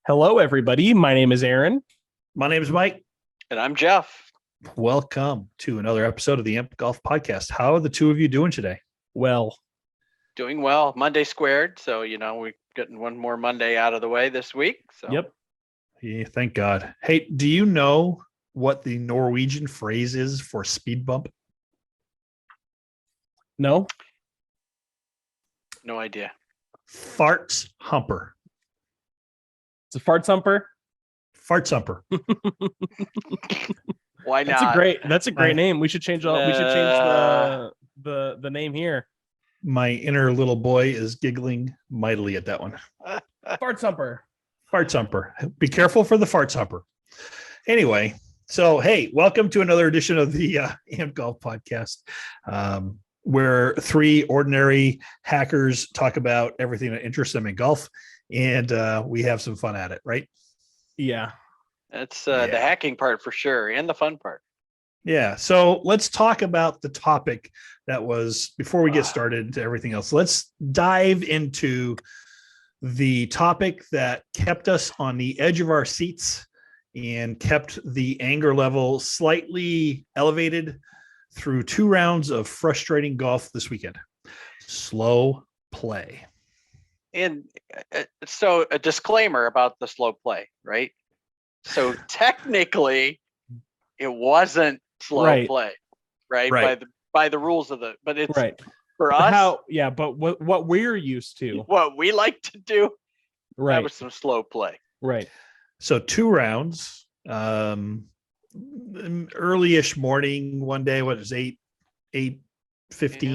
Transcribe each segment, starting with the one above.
Hello, everybody. My name is Aaron. My name is Mike. And I'm Jeff. Welcome to another episode of the Imp Golf Podcast. How are the two of you doing today? Well, Doing well. Monday squared. So, we're getting one more Monday out of the way this week. So yep. Yeah, thank God. Hey, do you know what the Norwegian phrase is for speed bump? No. No idea. Farts humper. It's a fart thumper. Farts humper. Why That's not? a great name. We should change the name here. My inner little boy is giggling mightily at that one. Fart thumper. Farts humper. Be careful for the farts humper. Anyway, so hey, welcome to another edition of the Imp Golf Podcast, where three ordinary hackers talk about everything that interests them in golf, and we have some fun at it, right? Yeah. That's the hacking part for sure, and the fun part. Yeah. So let's talk about the topic that was before we get started into everything else. Let's dive into the topic that kept us on the edge of our seats and kept the anger level slightly elevated through 2 rounds of frustrating golf this weekend. Slow play. And so a disclaimer about the slow play, right? So technically it wasn't slow play, right? By the rules of but it's right. For us. But what we're used to, what we like to do, right? That was some slow play. Right. So 2 rounds, early-ish morning one day, what is 8:15?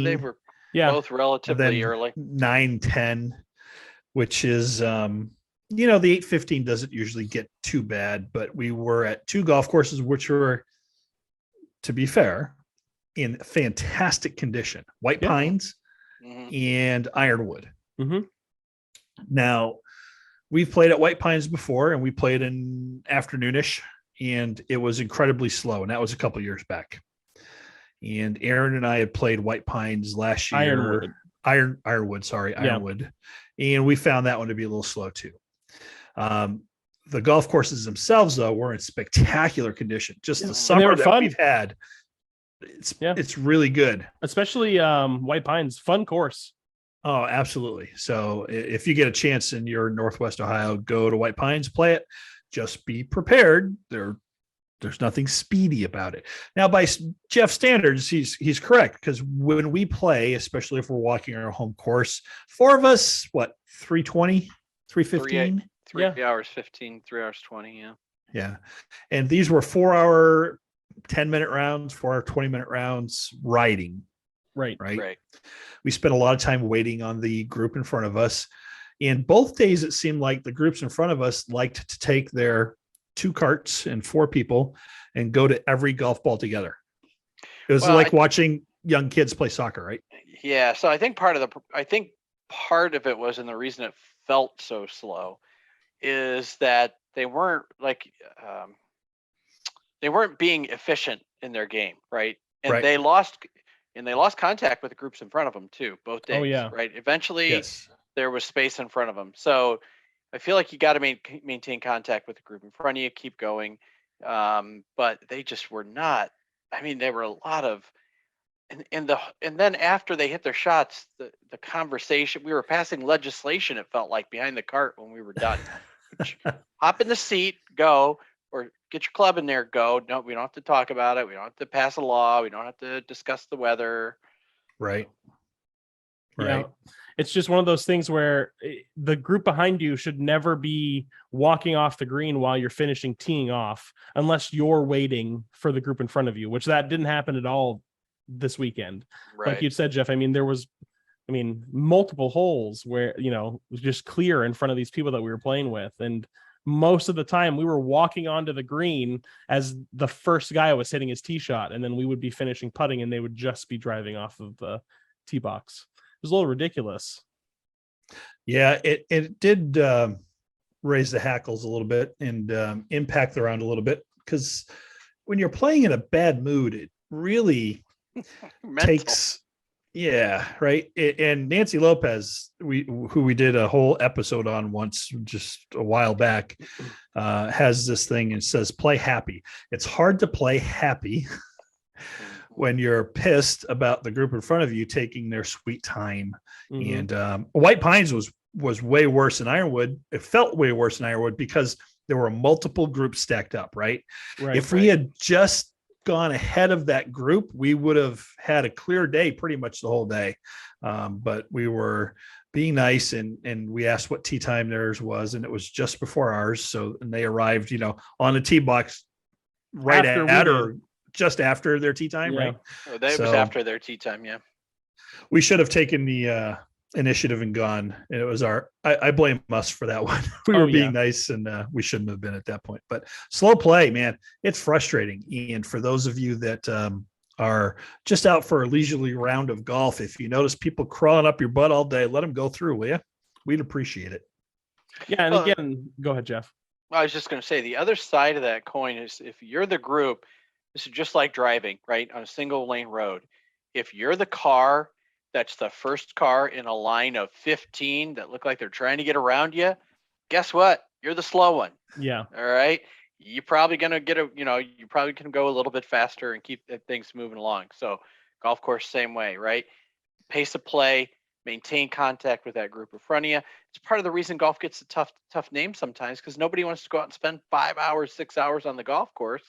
They were both relatively early. 9:10, which is the 8:15 doesn't usually get too bad, but we were at 2 golf courses which were, to be fair, in fantastic condition. White Pines and Ironwood. Mm-hmm. Now, we've played at White Pines before, and we played in afternoonish, and it was incredibly slow, and that was a couple years back. And Aaron and I had played White Pines last year. Ironwood. And we found that one to be a little slow too. The golf courses themselves, though, were in spectacular condition. Just the summer that we've had, it's really good. Especially White Pines, fun course. Oh, absolutely. So if you get a chance in your Northwest Ohio, go to White Pines, play it. Just be prepared. There's nothing speedy about it. Now, by Jeff's standards, he's correct, because when we play, especially if we're walking our home course, 4 of us, 3:20, 3:15? 3 hours 15, 3 hours 20, yeah. Yeah. And these were 4-hour, 10-minute rounds, 4-hour, 20-minute rounds riding. Right. We spent a lot of time waiting on the group in front of us. And both days, it seemed like the groups in front of us liked to take their 2 carts and 4 people and go to every golf ball together. It was watching young kids play soccer, right? Yeah. So I think part of it was, and the reason it felt so slow is that they weren't being efficient in their game, right? And they lost contact with the groups in front of them too, both days. Oh, yeah. Right. Eventually there was space in front of them. So I feel like you got to maintain contact with the group in front of you, keep going. But they just were not. I mean, there were a lot of, and then after they hit their shots, the conversation, we were passing legislation, it felt like, behind the cart when we were done. Hop in the seat, go, or get your club in there, go. No, we don't have to talk about it. We don't have to pass a law. We don't have to discuss the weather. Right. Yeah. It's just one of those things where the group behind you should never be walking off the green while you're finishing teeing off, unless you're waiting for the group in front of you, which that didn't happen at all this weekend. Right. Like you said, Jeff, there was multiple holes where, it was just clear in front of these people that we were playing with. And most of the time we were walking onto the green as the first guy was hitting his tee shot, and then we would be finishing putting and they would just be driving off of the tee box. It was a little ridiculous. Yeah, it did raise the hackles a little bit and impact the round a little bit, because when you're playing in a bad mood, it really takes Yeah, right. And Nancy Lopez, who we did a whole episode on once, just a while back, has this thing and says, "Play happy." It's hard to play happy when you're pissed about the group in front of you taking their sweet time. Mhm. And White Pines was way worse than Ironwood. It felt way worse than Ironwood because there were multiple groups stacked up. Right. Right. If we had just gone ahead of that group, we would have had a clear day pretty much the whole day. But we were being nice and we asked what tee time theirs was, and it was just before ours. So, and they arrived, on the tee box right After we at did. or just after their tee time, Yeah. right? Oh, that was So- after their tea time. Yeah. We should have taken the initiative and gone. And it was I blame us for that one. We Oh, were being yeah. nice and we shouldn't have been at that point. But slow play, man, it's frustrating. And for those of you that are just out for a leisurely round of golf, if you notice people crawling up your butt all day, let them go through, will you? We'd appreciate it. Yeah. And Well, again, go ahead, Jeff. I was just going to say the other side of that coin is if you're the group, this is just like driving, right, on a single lane road. If you're the car that's the first car in a line of 15 that look like they're trying to get around you, guess what? You're the slow one. Yeah. All right. You're probably going to get you probably can go a little bit faster and keep things moving along. So golf course, same way, right? Pace of play, maintain contact with that group in front of you. It's part of the reason golf gets a tough name sometimes because nobody wants to go out and spend 5 hours, 6 hours on the golf course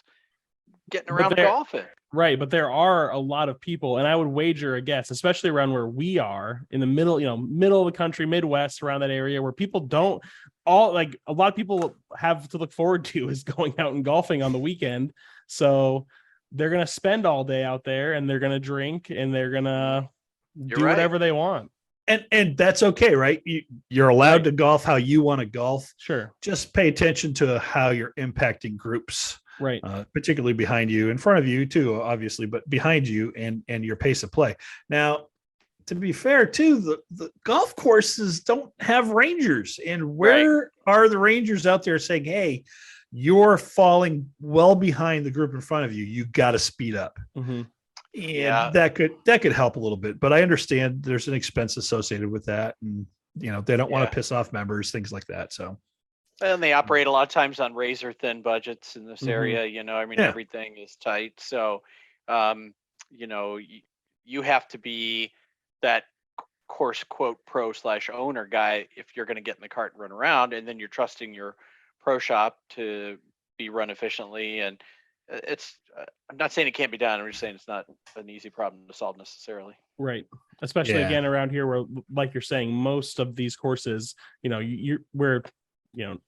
getting But around there- golfing. Right, but there are a lot of people, and I would wager a guess, especially around where we are in the middle, middle of the country, Midwest, around that area where people don't a lot of people have to look forward to is going out and golfing on the weekend. So they're going to spend all day out there and they're going to drink and they're going to do right. whatever they want. And that's okay, right? You're allowed Right. to golf how you want to golf. Sure. Just pay attention to how you're impacting groups. Right. Particularly behind you, in front of you too, obviously, but behind you and your pace of play. Now, to be fair too, the golf courses don't have rangers. And where are the rangers out there saying, hey, you're falling well behind the group in front of you. You got to speed up. Mm-hmm. And that could help a little bit. But I understand there's an expense associated with that. And, they don't want to piss off members, things like that. So. And they operate a lot of times on razor thin budgets in this Mhm. area. Everything is tight. So, you have to be that course quote pro / owner guy if you're going to get in the cart and run around, and then you're trusting your pro shop to be run efficiently. And it's, I'm not saying it can't be done. I'm just saying it's not an easy problem to solve necessarily. Right. Especially again around here where, like you're saying, most of these courses, we're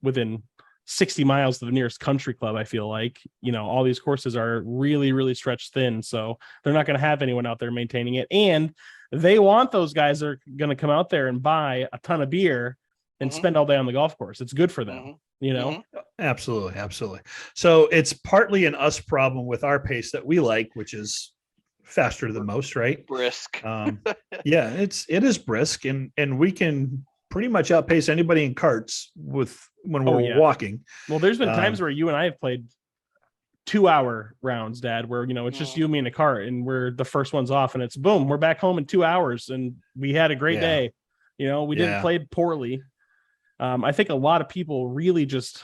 within 60 miles of the nearest country club. I feel like, all these courses are really, really stretched thin. So they're not going to have anyone out there maintaining it. And they want those guys that are going to come out there and buy a ton of beer and spend all day on the golf course. It's good for them, Absolutely. Absolutely. So it's partly an us problem with our pace that we like, which is faster than most, right? Brisk. It is brisk and we can pretty much outpace anybody in carts when we're walking. Well, there's been times where you and I have played 2-hour rounds, Dad, where it's just you and me in a cart and we're the first ones off and it's boom, we're back home in 2 hours and we had a great day. We didn't play poorly. I think a lot of people really just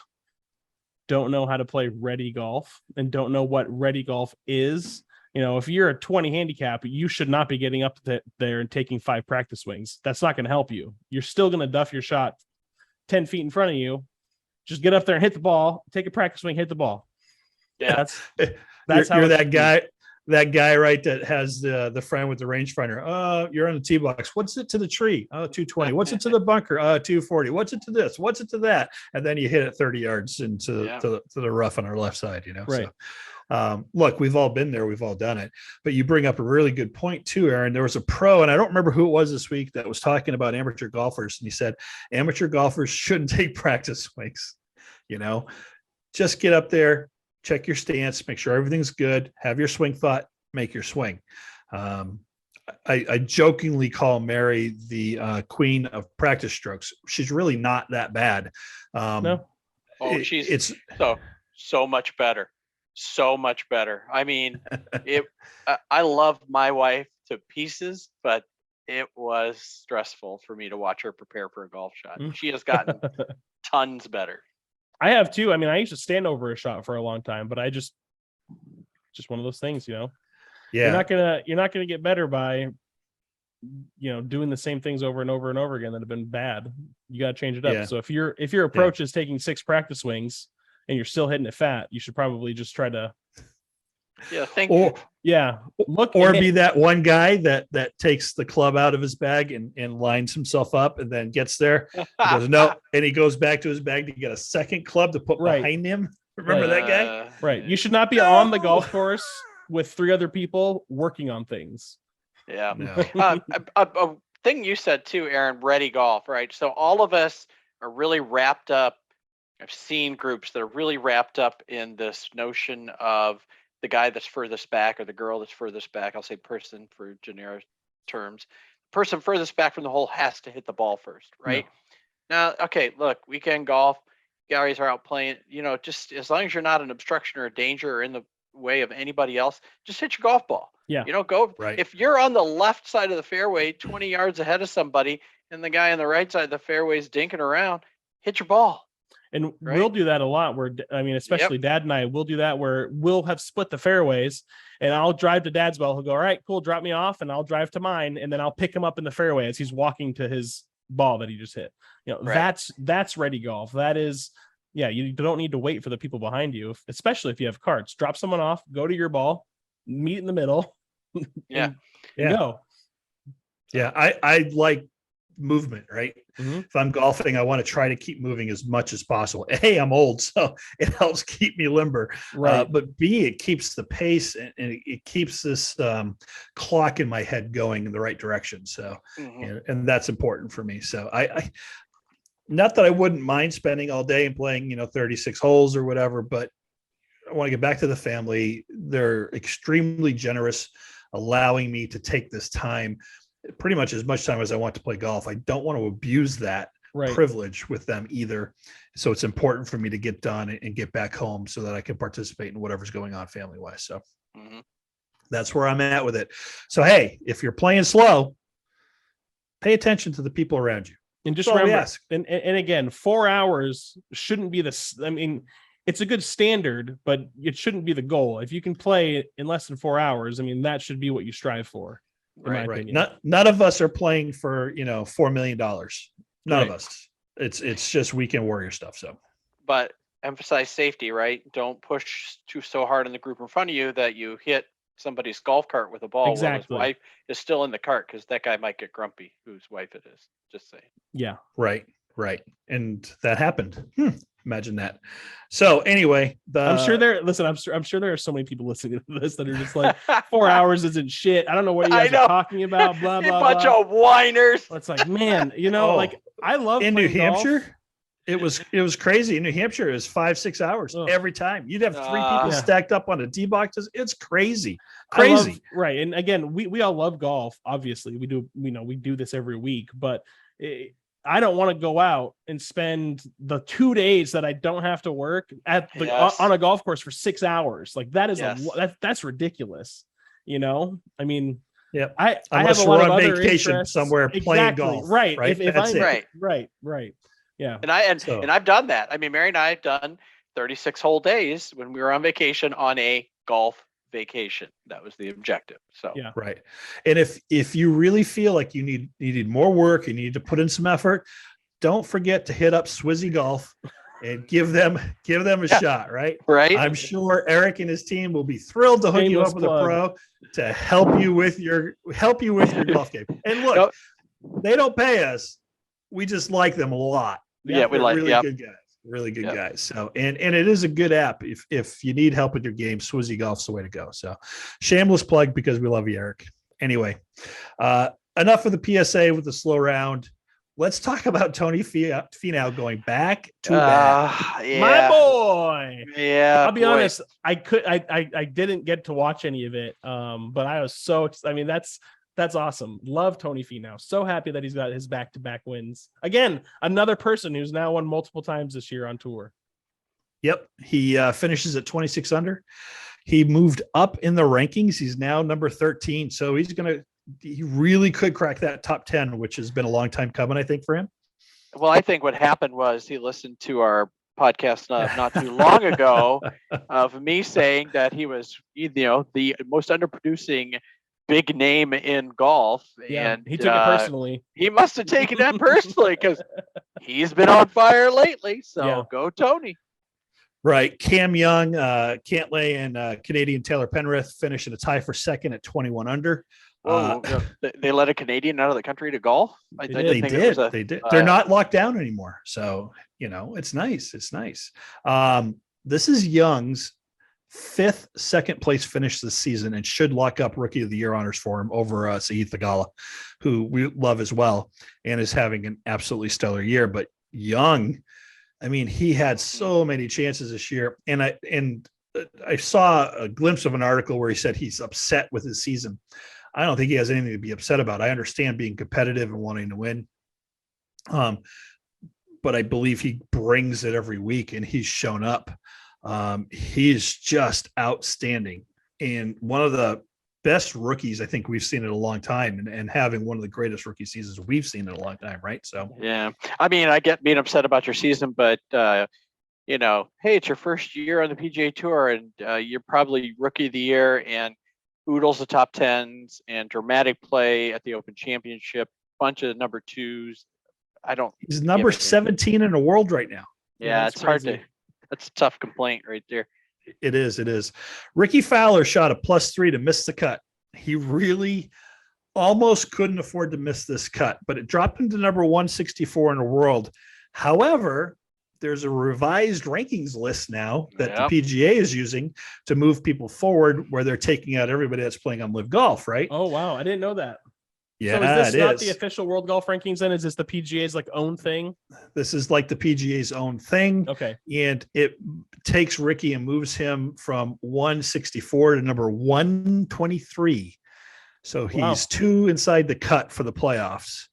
don't know how to play ready golf and don't know what ready golf is. If you're a 20 handicap, you should not be getting up there and taking 5 practice swings. That's not going to help you. You're still going to duff your shot 10 feet in front of you. Just get up there and hit the ball, take a practice swing, hit the ball. Yeah. That's how you're that guy. That guy, right, that has the friend with the rangefinder. You're on the tee box. What's it to the tree? 220. What's it to the bunker? 240. What's it to this? What's it to that? And then you hit it 30 yards into to the rough on our left side, Right. So, look, we've all been there. We've all done it. But you bring up a really good point too, Aaron. There was a pro, and I don't remember who it was this week, that was talking about amateur golfers. And he said, amateur golfers shouldn't take practice swings. Just get up there, check your stance, make sure everything's good, have your swing thought, make your swing. I jokingly call Mary the queen of practice strokes. She's really not that bad. No. She's so much better. So much better. I mean, I love my wife to pieces, but it was stressful for me to watch her prepare for a golf shot. She has gotten tons better. I have too. I mean, I used to stand over a shot for a long time, but I just one of those things, Yeah. You're not gonna get better by doing the same things over and over and over again that have been bad. You got to change it up. Yeah. So if your approach is taking 6 practice swings and you're still hitting it fat, you should probably just try to be that one guy that takes the club out of his bag and lines himself up and then gets there. He goes, no, and he goes back to his bag to get a second club to put behind him. Remember that guy? Right. You should not be on the golf course with 3 other people working on things. Yeah. No. A thing you said too, Aaron, ready golf, right? So all of us are really wrapped up. I've seen groups that are really wrapped up in this notion of the guy that's furthest back or the girl that's furthest back. I'll say person for generic terms. Person furthest back from the hole has to hit the ball first, right? No. Now, okay, look, weekend golf, guys are out playing, just as long as you're not an obstruction or a danger or in the way of anybody else, just hit your golf ball. Yeah. Go right. If you're on the left side of the fairway 20 yards ahead of somebody and the guy on the right side of the fairway is dinking around, hit your ball. And we'll do that a lot especially Dad and I will do that where we'll have split the fairways and I'll drive to Dad's ball. He'll go, all right, cool, drop me off, and I'll drive to mine, and then I'll pick him up in the fairway as he's walking to his ball that he just hit. That's ready golf. That is, you don't need to wait for the people behind you, especially if you have carts. Drop someone off, go to your ball, meet in the middle. and go. Yeah, I like movement, right? Mm-hmm. If I'm golfing, I want to try to keep moving as much as possible. A, I'm old, so it helps keep me limber. Right. But B, it keeps the pace and it keeps this clock in my head going in the right direction. So, and that's important for me. So I not that I wouldn't mind spending all day and playing, 36 holes or whatever, but I want to get back to the family. They're extremely generous, allowing me to take this time, pretty much as much time as I want to play golf. I don't want to abuse that privilege with them either. So it's important for me to get done and get back home so that I can participate in whatever's going on family wise. So that's where I'm at with it. So, hey, if you're playing slow, pay attention to the people around you. And just remember, and again, 4 hours shouldn't be it's a good standard, but it shouldn't be the goal. If you can play in less than 4 hours, that should be what you strive for. Right. None of us are playing for, $4 million. None of us. It's just weekend warrior stuff. So, but emphasize safety, right? Don't push so hard in the group in front of you that you hit somebody's golf cart with a ball while his wife is still in the cart, because that guy might get grumpy whose wife it is. Just saying. Yeah. Right. And that happened. Imagine that. So anyway, I'm sure there are so many people listening to this that are just like, 4 hours isn't shit. I don't know what you guys are talking about. Blah, blah, bunch blah. of whiners. It's like, man, I love in New golf. Hampshire. It was crazy. In New Hampshire, it was 5-6 hours every time. You'd have 3 people stacked up on the tee boxes. It's crazy. Right. And again, we all love golf. Obviously, we do. We do this every week, but I don't want to go out and spend the 2 days that I don't have to work on a golf course for 6 hours. Like that is that's ridiculous. Yeah. I have a lot of other vacation interests. Somewhere playing golf. Right. Right. Right. Yeah. And I've done that. Mary and I have done 36 whole days when we were on vacation on a golf vacation. That was the objective. So yeah. Right. And if you really feel like you need more work, you need to put in some effort, don't forget to hit up Swizzy Golf and give them a shot. Right. I'm sure Eric and his team will be thrilled to hook you up with a pro to help you with your golf game. And look, they don't pay us. We just like them a lot. Yeah, we like really good guys. So, and it is a good app. If you need help with your game, Swizzy Golf's the way to go. So shameless plug because we love you, Eric. Anyway, enough of the PSA with the slow round. Let's talk about Tony Finau going back to back. My boy. Yeah. I'll be honest. I didn't get to watch any of it. But I was so, that's awesome. Love Tony Finau. So happy that he's got his back-to-back wins. Again, another person who's now won multiple times this year on tour. Yep. He finishes at 26 under. He moved up in the rankings. He's now number 13. So he's going to he really could crack that top 10, which has been a long time coming, I think, for him. Well, I think what happened was he listened to our podcast not too long ago of me saying that he was, the most underproducing big name in golf. Yeah, and he took it personally. He must have taken that personally because he's been on fire lately. So Yeah. Go Tony. Right. Cam Young, Cantlay, and Canadian Taylor Penrith finished in a tie for second at 21 under. Whoa, they let a Canadian out of the country to golf? They did. They're not locked down anymore. So, it's nice. It's nice. This is Young's 5th second place finish this season and should lock up Rookie of the Year honors for him over Sahith Theegala, who we love as well and is having an absolutely stellar year. But Young, he had so many chances this year. And I saw a glimpse of an article where he said he's upset with his season. I don't think he has anything to be upset about. I understand being competitive and wanting to win. But I believe he brings it every week and he's shown up. He's just outstanding and one of the best rookies I think we've seen in a long time and having one of the greatest rookie seasons we've seen in a long time. Right. So, yeah, I get being upset about your season, but hey, it's your first year on the PGA Tour and you're probably Rookie of the Year and oodles of top 10s and dramatic play at the Open Championship, bunch of number 2s. He's number 17 in the world right now. Yeah, it's hard to. That's a tough complaint right there. It is. Ricky Fowler shot a +3 to miss the cut. He really almost couldn't afford to miss this cut, but it dropped him to number 164 in the world. However, there's a revised rankings list now that the PGA is using to move people forward where they're taking out everybody that's playing on Live Golf, right? Oh, wow. I didn't know that. Yeah, so is this not the official World Golf Rankings then? Is this the PGA's own thing? This is like the PGA's own thing. Okay. And it takes Ricky and moves him from 164 to number 123. So he's 2 inside the cut for the playoffs.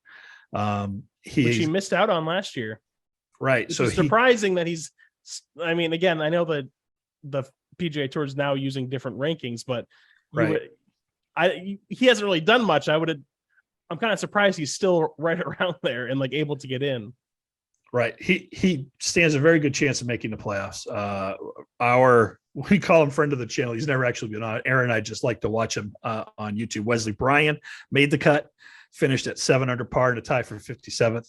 Which he missed out on last year. Right. So it's surprising that he's, again, I know that the PGA Tour is now using different rankings, but he hasn't really done much. I'm kind of surprised he's still right around there and able to get in. Right. He stands a very good chance of making the playoffs. We call him friend of the channel. He's never actually been on. Aaron and I just like to watch him on YouTube. Wesley Bryan made the cut, finished at 7 under par to tie for 57th.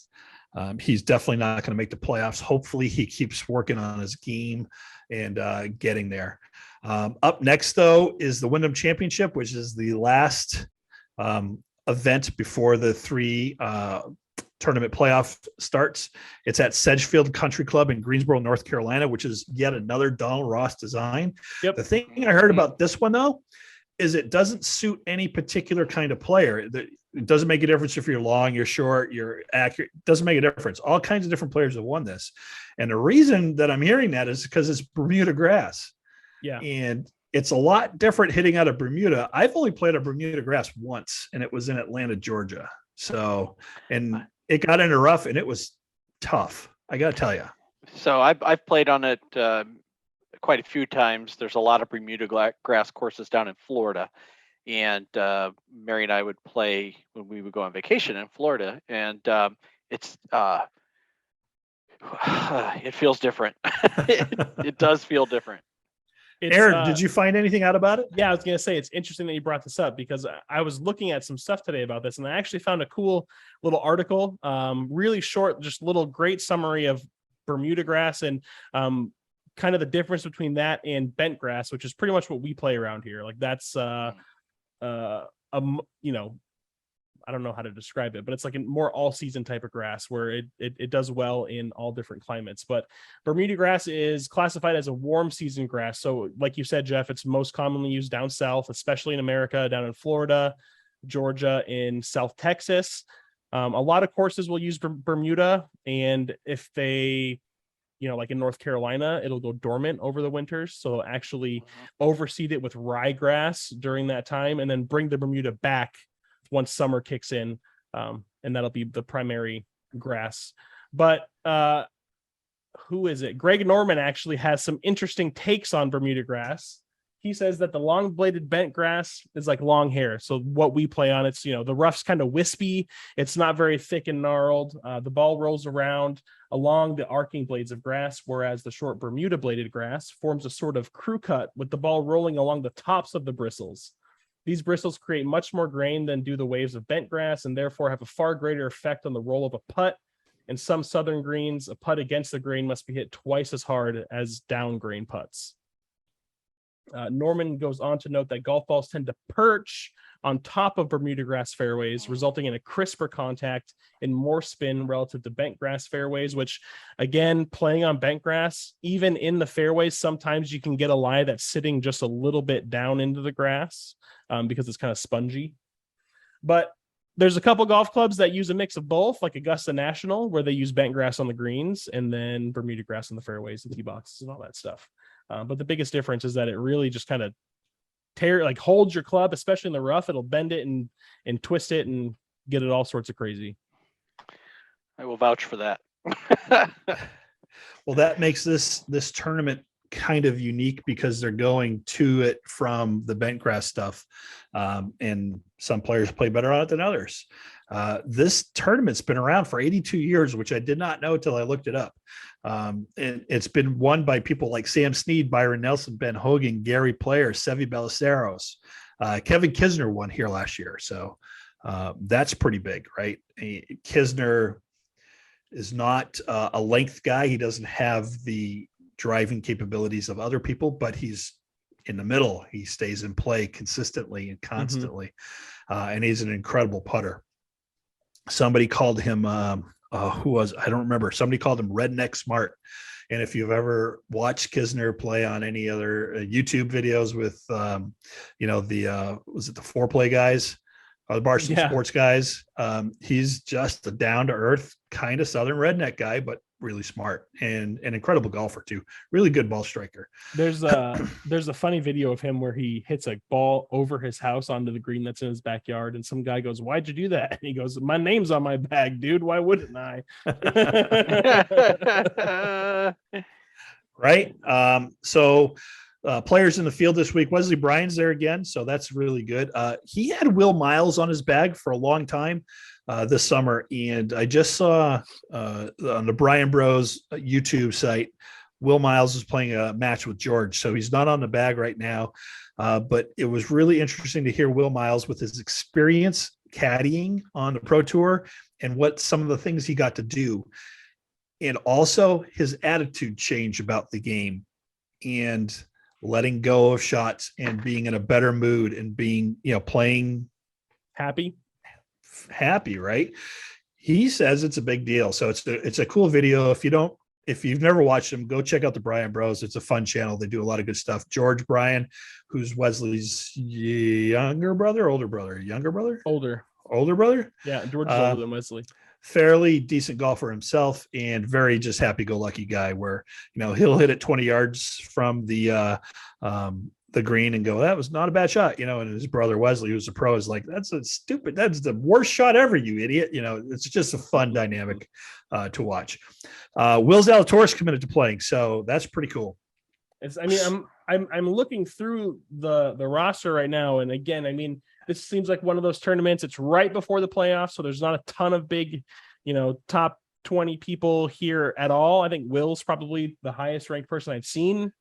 He's definitely not going to make the playoffs. Hopefully he keeps working on his game and getting there. Up next, though, is the Wyndham Championship, which is the last event before the 3 tournament playoff starts. It's at Sedgefield Country Club in Greensboro, North Carolina, which is yet another Donald Ross design. Yep. The thing I heard about this one, though, is it doesn't suit any particular kind of player. It doesn't make a difference if you're long, you're short, you're accurate. It doesn't make a difference. All kinds of different players have won this. And the reason that I'm hearing that is because it's Bermuda grass. Yeah. And it's a lot different hitting out of Bermuda. I've only played a Bermuda grass once, and it was in Atlanta, Georgia. So, and it got into rough, and it was tough. I got to tell you. So I've played on it quite a few times. There's a lot of Bermuda grass courses down in Florida, and Mary and I would play when we would go on vacation in Florida, and it's it feels different. It does feel different. Aaron, did you find anything out about it? Yeah, I was going to say it's interesting that you brought this up because I was looking at some stuff today about this, and I actually found a cool little article, really short, just little great summary of Bermuda grass and kind of the difference between that and bent grass, which is pretty much what we play around here. That's I don't know how to describe it, but it's like a more all-season type of grass where it does well in all different climates. But Bermuda grass is classified as a warm season grass. So like you said, Jeff, it's most commonly used down south, especially in America, down in Florida, Georgia, in South Texas. A lot of courses will use Bermuda, and if they, like in North Carolina, it'll go dormant over the winters. So actually overseed it with ryegrass during that time and then bring the Bermuda back once summer kicks in, and that'll be the primary grass. But who is it? Greg Norman actually has some interesting takes on Bermuda grass. he says that the long bladed bent grass is like long hair. So what we play on, it's, the rough's kind of wispy. It's not very thick and gnarled. The ball rolls around along the arcing blades of grass, whereas the short Bermuda bladed grass forms a sort of crew cut with the ball rolling along the tops of the bristles. These bristles create much more grain than do the waves of bent grass, and therefore have a far greater effect on the roll of a putt. In some southern greens, a putt against the grain must be hit twice as hard as down grain putts. Norman goes on to note that golf balls tend to perch on top of Bermuda grass fairways, resulting in a crisper contact and more spin relative to bent grass fairways, which, again, playing on bent grass, even in the fairways, sometimes you can get a lie that's sitting just a little bit down into the grass because it's kind of spongy. But there's a couple golf clubs that use a mix of both, like Augusta National, where they use bent grass on the greens and then Bermuda grass on the fairways and tee boxes and all that stuff. But the biggest difference is that it really just kind of holds your club, especially in the rough. It'll bend it and twist it and get it all sorts of crazy. I will vouch for that. Well, that makes this tournament kind of unique because they're going to it from the bent grass stuff. And some players play better on it than others. This tournament's been around for 82 years, which I did not know until I looked it up. And it's been won by people like Sam Snead, Byron Nelson, Ben Hogan, Gary Player, Seve Ballesteros. Kevin Kisner won here last year. So that's pretty big, right? Kisner is not a length guy. He doesn't have the driving capabilities of other people, but he's in the middle. He stays in play consistently and constantly. And he's an incredible putter. Somebody called him, I don't remember. Somebody called him Redneck Smart. And if you've ever watched Kisner play on any other YouTube videos with, was it the Foreplay guys? The Barstool Sports guys. He's just a down to earth kind of Southern redneck guy, but really smart and an incredible golfer too. Really good ball striker. There's a funny video of him where he hits a ball over his house onto the green that's in his backyard, and some guy goes, "Why'd you do that?" And he goes, "My name's on my bag, dude. Why wouldn't I?" Right. So players in the field this week. Wesley Bryan's there again, so that's really good. He had Will Miles on his bag for a long time this summer, and I just saw on the Bryan Bros YouTube site, Will Miles is playing a match with George, so he's not on the bag right now. But it was really interesting to hear Will Miles with his experience caddying on the Pro Tour and what some of the things he got to do, and also his attitude change about the game and letting go of shots and being in a better mood and being, playing happy, right? He says it's a big deal. So it's a cool video. If you've never watched them, go check out the Bryan Bros. It's a fun channel. They do a lot of good stuff. George Bryan, who's Wesley's older brother. Yeah, George is older than Wesley. Fairly decent golfer himself and very just happy-go-lucky guy where, he'll hit it 20 yards from the green and go, "That was not a bad shot." And his brother Wesley, who's a pro, is like, that's the worst shot ever, you idiot. It's just a fun dynamic to watch. Will Zalatoris committed to playing, so that's pretty cool. I'm looking through the roster right now, and again, this seems like one of those tournaments. It's right before the playoffs, so there's not a ton of big, top 20 people here at all. I think Will's probably the highest ranked person I've seen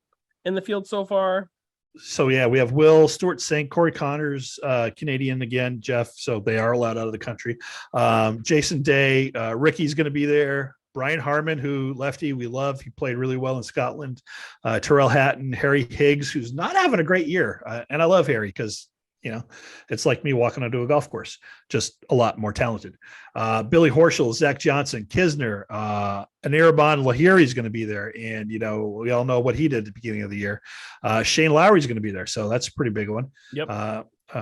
in the field so far. So yeah, we have Will, Stuart Sink, Corey Connors, Canadian again, Jeff. So they are allowed out of the country. Jason Day, Ricky's going to be there. Brian Harmon, who lefty we love, he played really well in Scotland. Terrell Hatton, Harry Higgs, who's not having a great year, and I love Harry because it's like me walking onto a golf course, just a lot more talented. Billy Horschel, Zach Johnson, Kisner, Anirban Lahiri is going to be there. And, we all know what he did at the beginning of the year. Shane Lowry is going to be there. So that's a pretty big one. Yep.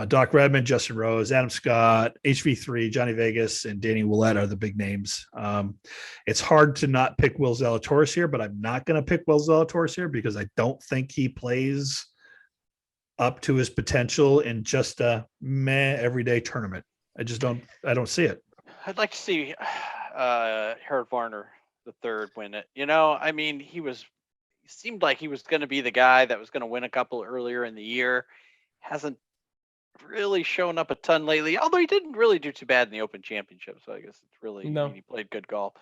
Doc Redmond, Justin Rose, Adam Scott, HV3, Johnny Vegas, and Danny Willett are the big names. It's hard to not pick Will Zalatoris here, but I'm not going to pick Will Zalatoris here because I don't think he plays up to his potential in just a everyday tournament. I don't see it. I'd like to see Harold Varner the third win it. He seemed like he was going to be the guy that was going to win a couple earlier in the year. Hasn't really shown up a ton lately, although he didn't really do too bad in the Open Championship. So I guess it's really, No. I mean, he played good golf.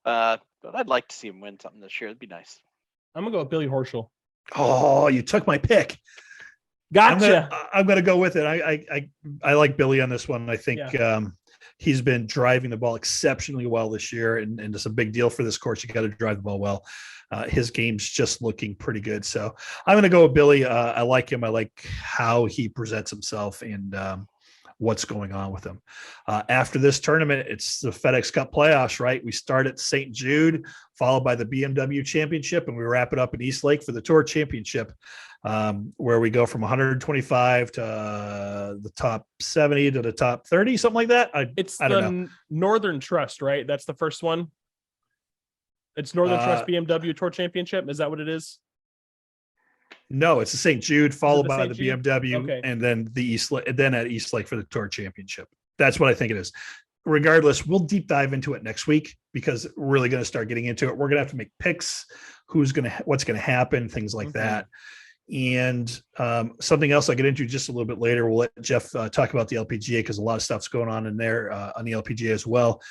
But I'd like to see him win something this year. It'd be nice. I'm gonna go with Billy Horschel. Oh, you took my pick. Gotcha. I'm gonna go with it. I like Billy on this one. I think he's been driving the ball exceptionally well this year, and it's a big deal for this course. You got to drive the ball well. His game's just looking pretty good. So I'm going to go with Billy. I like him. I like how he presents himself and what's going on with him. After this tournament, it's the FedEx Cup Playoffs, right? We start at St. Jude, followed by the BMW Championship, and we wrap it up in East Lake for the Tour Championship, where we go from 125 to the top 70 to the top 30, something like that. I don't know. Northern Trust, right? That's the first one. It's Northern Trust BMW Tour Championship. Is that what it is? No, it's the St. Jude, followed by the Jude? BMW, Okay. and then the East Lake, then at East Lake for the Tour Championship. That's what I think it is. Regardless, we'll deep dive into it next week because we're really going to start getting into it. We're going to have to make picks, what's going to happen, things like that. And something else I'll get into just a little bit later. We'll let Jeff talk about the Lpga because a lot of stuff's going on in there on the Lpga as well.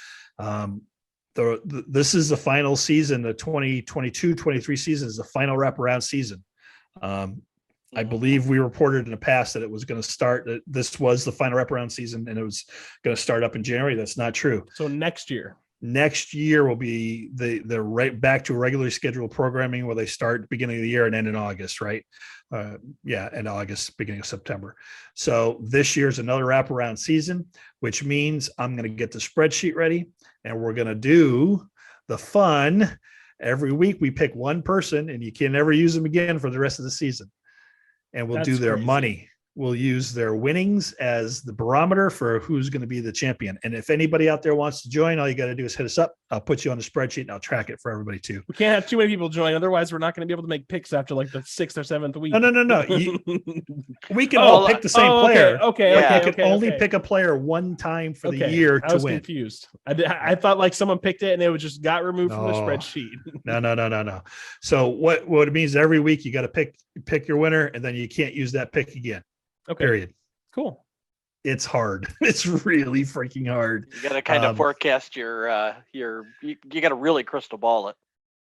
This is the final season, the 2022-23 season is the final wraparound season. I believe we reported in the past that it was going to start, that this was the final wraparound season and it was going to start up in January. That's not true. So next year will be the right back to regularly scheduled programming where they start beginning of the year and end in August, right? In August, beginning of September. So this year's another wraparound season, which means I'm going to get the spreadsheet ready and we're going to do the fun. Every week we pick one person and you can never use them again for the rest of the season. And we'll do their money. We'll use their winnings as the barometer for who's going to be the champion. And if anybody out there wants to join, all you got to do is hit us up. I'll put you on the spreadsheet and I'll track it for everybody too. We can't have too many people join. Otherwise, we're not going to be able to make picks after like the 6th or 7th week. No. We can all pick the same player. Okay. You can only pick a player one time for the year to win. I was confused. I thought like someone picked it and it just got removed from the spreadsheet. No. So what it means every week you got to pick your winner and then you can't use that pick again. Okay. Period. Cool. It's hard. It's really freaking hard. You got to kind of forecast you got to really crystal ball it.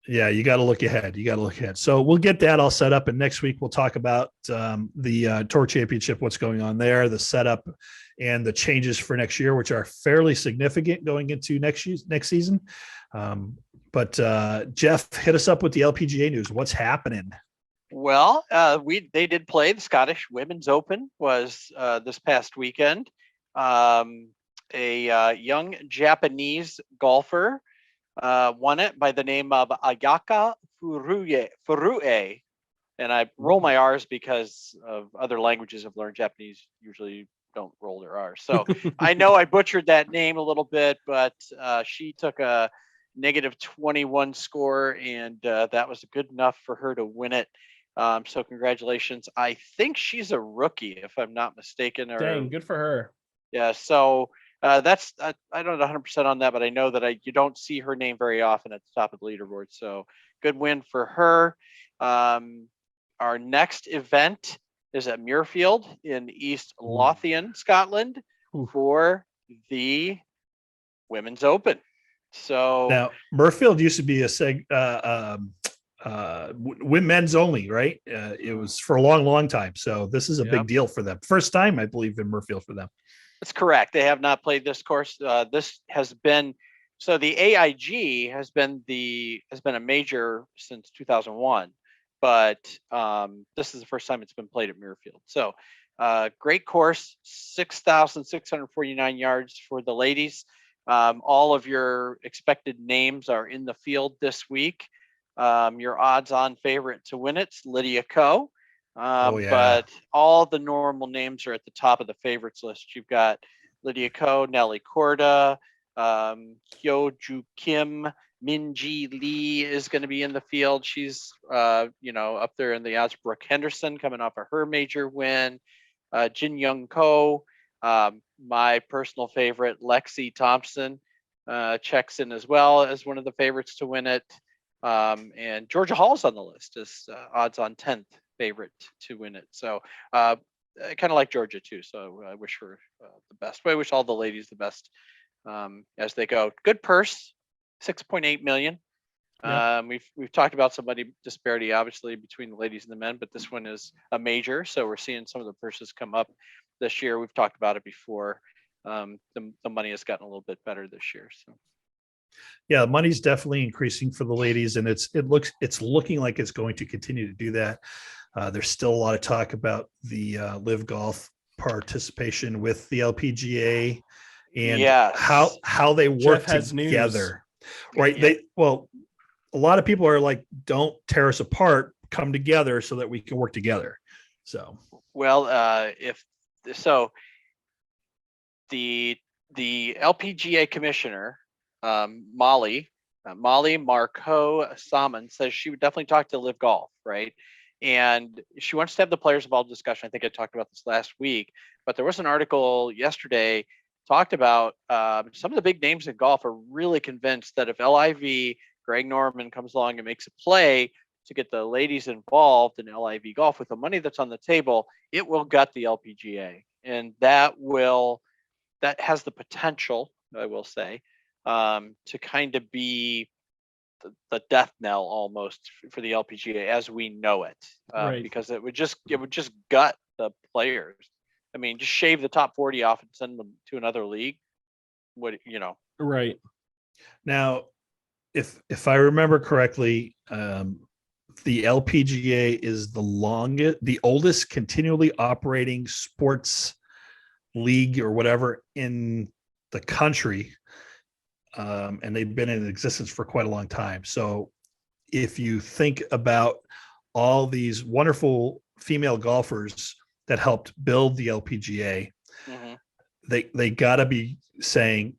Yeah, you got to look ahead. So we'll get that all set up. And next week we'll talk about the Tour Championship, what's going on there, the setup and the changes for next year, which are fairly significant going into next season. But Jeff, hit us up with the Lpga news. What's happening? Well, they did play. The Scottish Women's Open was this past weekend. A young Japanese golfer won it by the name of Ayaka Furue. And I roll my R's because of other languages I've learned. Japanese usually don't roll their R's. So I know I butchered that name a little bit, but she took a -21 score, and that was good enough for her to win it. So congratulations. I think she's a rookie, if I'm not mistaken. Dang, good for her. Yeah. So that's I don't know 100% on that, but I know that you don't see her name very often at the top of the leaderboard. So good win for her. Our next event is at Muirfield in East Lothian, Scotland, for the Women's Open. So now Muirfield used to be men's only, right? It was for a long time. So this is a big deal for them. First time, I believe, in Muirfield for them. That's correct. They have not played this course. This has been the AIG has been a major since 2001, but this is the first time it's been played at Muirfield. So great course, 6,649 yards for the ladies. All of your expected names are in the field this week. Your odds-on favorite to win it's Lydia Ko. But all the normal names are at the top of the favorites list. You've got Lydia Ko, Nelly Korda, Hyoju Kim, Minji Lee is going to be in the field. She's up there in the odds. Brooke Henderson coming off of her major win. Jin Young Ko, my personal favorite, Lexi Thompson, checks in as well as one of the favorites to win it. And Georgia Hall's on the list as odds on 10th favorite to win it. So I kind of like Georgia too. So I wish her the best. But I wish all the ladies the best as they go. Good purse, 6.8 million. Yeah. We've talked about some money disparity, obviously, between the ladies and the men, but this one is a major. So we're seeing some of the purses come up this year. We've talked about it before. The money has gotten a little bit better this year. So. Yeah, money's definitely increasing for the ladies, and it's looking like it's going to continue to do that. There's still a lot of talk about the Live Golf participation with the LPGA and how they work together. Right. Yep. A lot of people are like, don't tear us apart, come together so that we can work together. So, well, the LPGA commissioner, Molly Marco Salmon, says she would definitely talk to Live Golf, right? And she wants to have the players involved discussion. I think I talked about this last week, but there was an article yesterday talked about some of the big names in golf are really convinced that if LIV Greg Norman comes along and makes a play to get the ladies involved in LIV golf with the money that's on the table, it will gut the LPGA, and that has the potential, I will say, to kind of be the death knell almost for the LPGA as we know it, Right. because it would just gut the players. I mean, just shave the top 40 off and send them to another league. Right. Now, if I remember correctly, the LPGA is the oldest continually operating sports league or whatever in the country. And they've been in existence for quite a long time. So if you think about all these wonderful female golfers that helped build the LPGA, they got to be saying,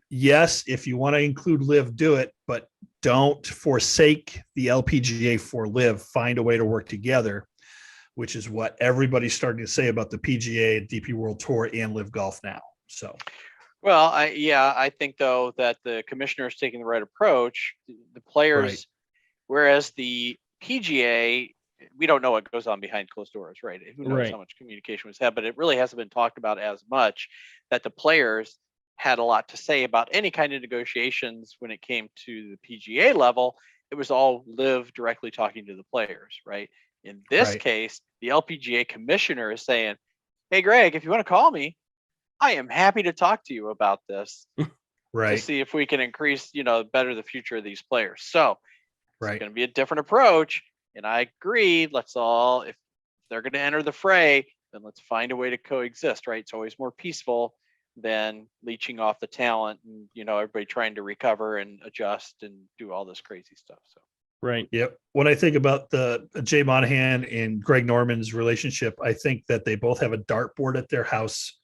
yes, if you want to include Live, do it, but don't forsake the LPGA for Live. Find a way to work together, which is what everybody's starting to say about the PGA, DP World Tour, and Live Golf now. So, well, I think though that the commissioner is taking the right approach. The players, whereas the PGA, we don't know what goes on behind closed doors, right? Who knows how much communication was had, but it really hasn't been talked about as much. That the players had a lot to say about any kind of negotiations when it came to the PGA level. It was all Live directly talking to the players, right? In this case, the LPGA commissioner is saying, hey, Greg, if you want to call me, I am happy to talk to you about this to see if we can increase, better the future of these players. So it's going to be a different approach. And I agree. If they're going to enter the fray, then let's find a way to coexist, right? It's always more peaceful than leeching off the talent and, everybody trying to recover and adjust and do all this crazy stuff. So. Right. Yep. When I think about the Jay Monahan and Greg Norman's relationship, I think that they both have a dartboard at their house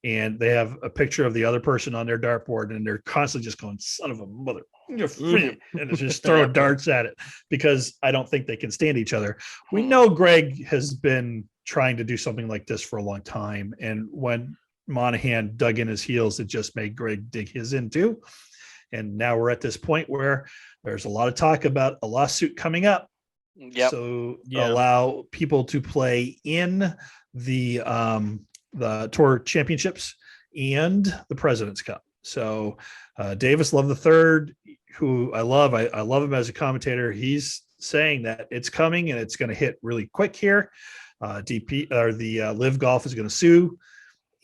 and they have a picture of the other person on their dartboard and they're constantly just going, son of a mother, you're free, and just throwing darts at it because I don't think they can stand each other. We know Greg has been trying to do something like this for a long time. And when Monahan dug in his heels, it just made Greg dig his in too. And now we're at this point where there's a lot of talk about a lawsuit coming up. So allow people to play in the Tour Championships and the President's Cup. So Davis Love III, who I love him as a commentator. He's saying that it's coming and it's going to hit really quick here. The Live Golf is going to sue.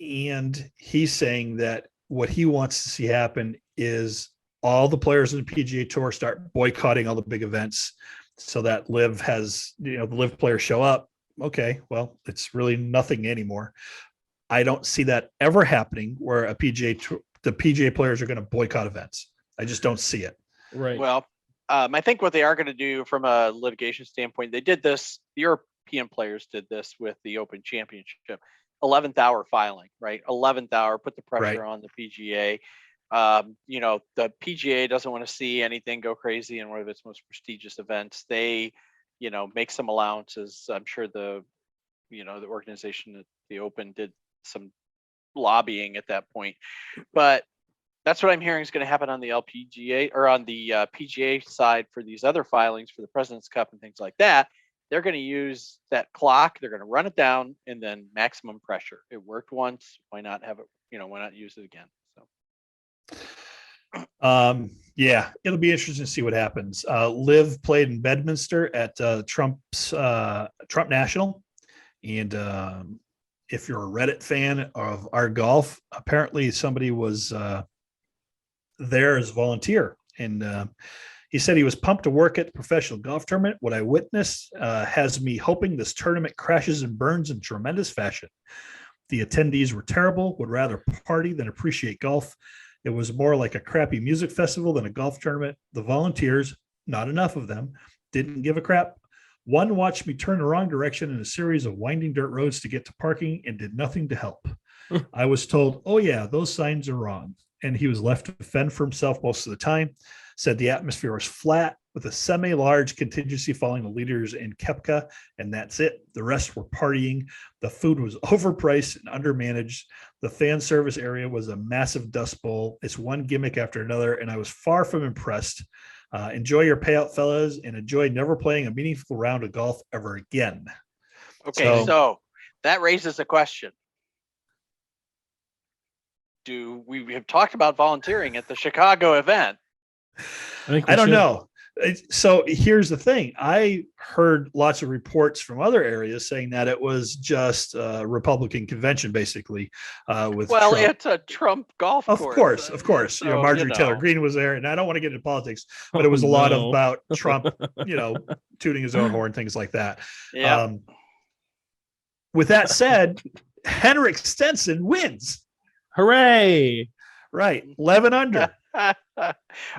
And he's saying that what he wants to see happen is all the players in the PGA Tour start boycotting all the big events so that Live has, the Live players show up. Okay, well, it's really nothing anymore. I don't see that ever happening where the PGA players are going to boycott events. I just don't see it. Right. Well, I think what they are going to do from a litigation standpoint, they did this, the European players did this with the Open Championship. 11th hour filing, right? 11th hour, put the pressure on the PGA. The PGA doesn't want to see anything go crazy in one of its most prestigious events. They, make some allowances. I'm sure the organization at the Open did some lobbying at that point, but That's what I'm hearing is going to happen on the LPGA or on the PGA side for these other filings for the President's Cup and things like that. They're going to use that clock. They're going to run it down and then maximum pressure. It worked once. Why not have it? Why not use it again? So, yeah, it'll be interesting to see what happens. Liv played in Bedminster at Trump National, and if you're a Reddit fan of our golf, apparently somebody was there as a volunteer, and he said he was pumped to work at the professional golf tournament. What I witnessed has me hoping this tournament crashes and burns in tremendous fashion. The attendees were terrible, would rather party than appreciate golf. It was more like a crappy music festival than a golf tournament. The volunteers, not enough of them, didn't give a crap. One watched me turn the wrong direction in a series of winding dirt roads to get to parking and did nothing to help. I was told, oh yeah, those signs are wrong. And he was left to fend for himself most of the time. Said the atmosphere was flat with a semi-large contingency following the leaders in Pga, and that's it. The rest were partying. The food was overpriced and undermanaged. The fan service area was a massive dust bowl. It's one gimmick after another, and I was far from impressed. Enjoy your payout, fellas, and enjoy never playing a meaningful round of golf ever again. Okay, so that raises a question. We have talked about volunteering at the Chicago event? I don't know. So here's the thing. I heard lots of reports from other areas saying that it was just a Republican convention, basically. With Trump. It's a Trump golf course. Of course. So, Marjorie Taylor Greene was there, and I don't want to get into politics, but it was a lot about Trump, tooting his own horn, things like that. Yeah. With that said, Henrik Stenson wins. Hooray! Right, 11 under. Hey,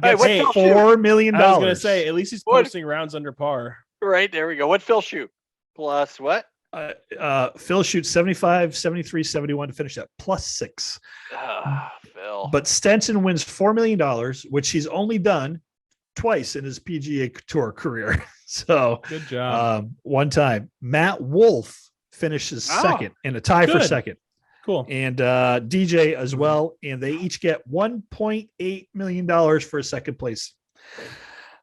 $4 million. I was going to say, at least he's posting rounds under par. Right, there we go. What Phil shoot? Plus what? Phil shoots 75, 73, 71 to finish at +6. Phil. But Stenson wins $4 million, which he's only done twice in his PGA Tour career. So good job. One time. Matt Wolff finishes second in a tie for second. Cool. And DJ as well. And they each get $1.8 million for a second place.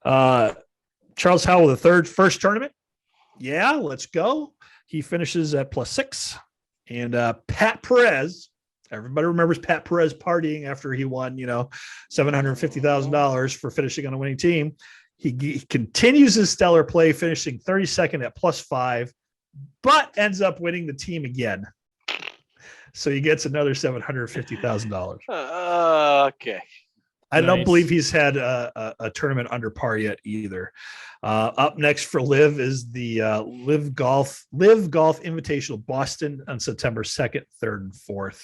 Charles Howell, the first tournament. Yeah, let's go. He finishes at +6. And Pat Perez, everybody remembers Pat Perez partying after he won, $750,000 for finishing on a winning team. He continues his stellar play, finishing 32nd at +5, but ends up winning the team again. So he gets another $750,000. Okay. I don't believe he's had a tournament under par yet either. Up next for Liv is the Liv Golf Invitational Boston on September 2nd, 3rd, and 4th.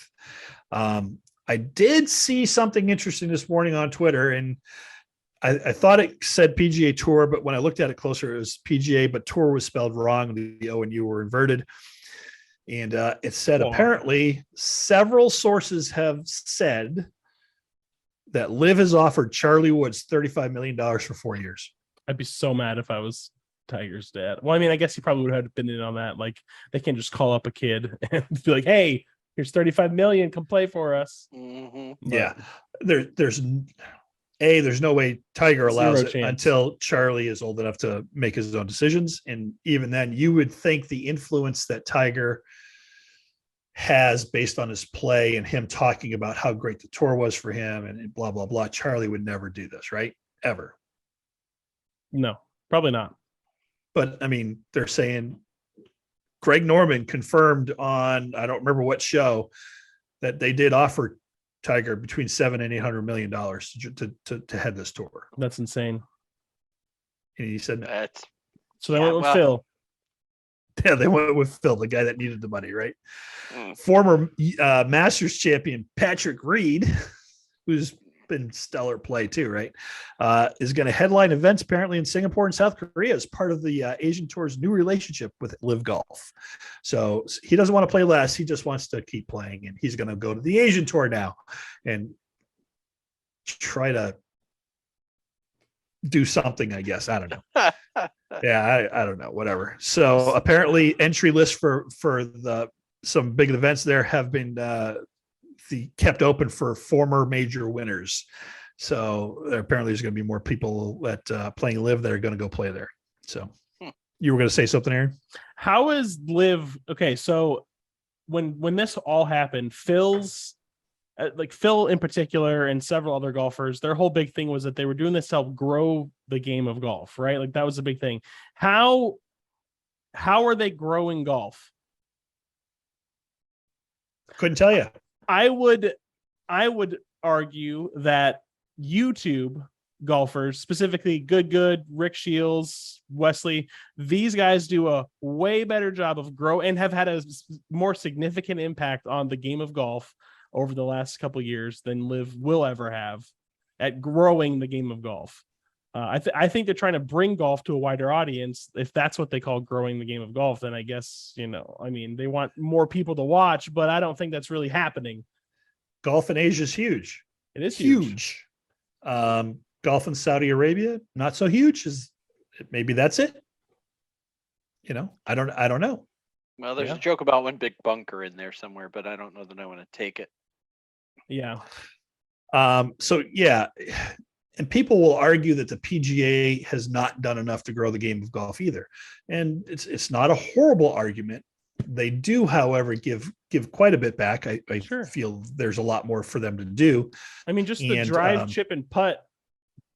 I did see something interesting this morning on Twitter, and I thought it said PGA Tour, but when I looked at it closer, it was PGA, but Tour was spelled wrong. The O and U were inverted. And it said apparently several sources have said that Liv has offered Charlie Woods $35 million for 4 years. I'd be so mad if I was Tiger's dad. Well, I mean, I guess he probably would have been in on that. Like, they can just call up a kid and be like, "Hey, here's $35 million. Come play for us." Mm-hmm. Yeah, there's no way Tiger allows it until Charlie is old enough to make his own decisions. And even then, you would think the influence that Tiger has based on his play and him talking about how great the tour was for him and blah, blah, blah, Charlie would never do this, right? Ever. No, probably not. But I mean, they're saying Greg Norman confirmed on, I don't remember what show, that they did offer Tiger between $700 and $800 million to head this tour. That's insane. And he said no. So they went with Phil. Yeah, they went with Phil, the guy that needed the money, right? Former Masters champion Patrick Reed, who's been stellar play too, right? Is going to headline events apparently in Singapore and South Korea as part of the Asian Tour's new relationship with Liv Golf. So he doesn't want to play less. He just wants to keep playing, and he's going to go to the Asian Tour now and try to do something, I guess. I don't know. Yeah, I don't know. Whatever. So apparently entry lists for some big events there have been kept open for former major winners. So apparently there's going to be more people that playing Live that are going to go play there. So you were going to say something, Aaron? How is Live? Okay, so when this all happened, Phil's Phil in particular and several other golfers, their whole big thing was that they were doing this to help grow the game of golf, right? Like that was the big thing. How are they growing golf? Couldn't tell you. I would argue that YouTube golfers, specifically Good, Rick Shields, Wesley, these guys do a way better job of grow and have had a more significant impact on the game of golf over the last couple of years than Liv will ever have at growing the game of golf. I think they're trying to bring golf to a wider audience. If that's what they call growing the game of golf, then I guess, they want more people to watch, but I don't think that's really happening. Golf in Asia is huge. It is huge. Golf in Saudi Arabia, not so huge. Maybe that's it. I don't know. Well, there's a joke about one big bunker in there somewhere, but I don't know that I want to take it. Yeah. And people will argue that the PGA has not done enough to grow the game of golf either. And it's not a horrible argument. They do, however, give quite a bit back. I feel there's a lot more for them to do. I mean, just the drive, chip, and putt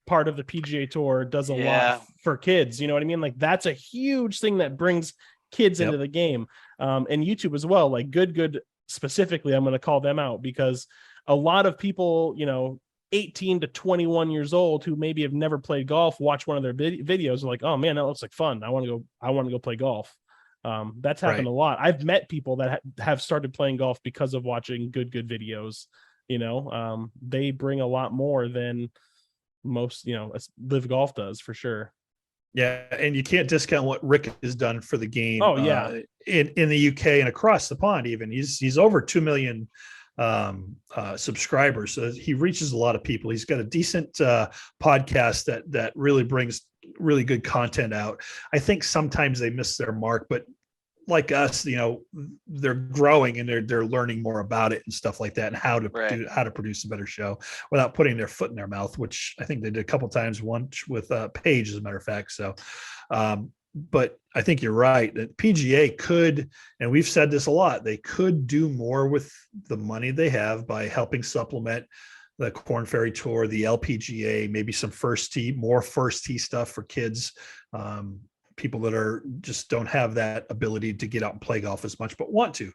part of the PGA Tour does a lot for kids. You know what I mean? Like that's a huge thing that brings kids into the game. And YouTube as well. Like Good specifically, I'm going to call them out because a lot of people, 18 to 21 years old who maybe have never played golf, watch one of their videos and like, oh man, that looks like fun. I want to go play golf. That's happened a lot. I've met people that have started playing golf because of watching good videos. They bring a lot more than most, Live Golf does for sure. Yeah. And you can't discount what Rick has done for the game. Oh yeah. In the UK and across the pond, even he's over 2 million subscribers, so he reaches a lot of people. He's got a decent podcast that really brings really good content out. I think sometimes they miss their mark, but like us, they're growing and they're learning more about it and stuff like that, and how to produce a better show without putting their foot in their mouth, which I think they did a couple times, once with Paige, as a matter of fact. So but I think you're right that PGA could, and we've said this a lot, they could do more with the money they have by helping supplement the Korn Ferry Tour, the LPGA, maybe some more first tee stuff for kids, people that are just don't have that ability to get out and play golf as much, but want to.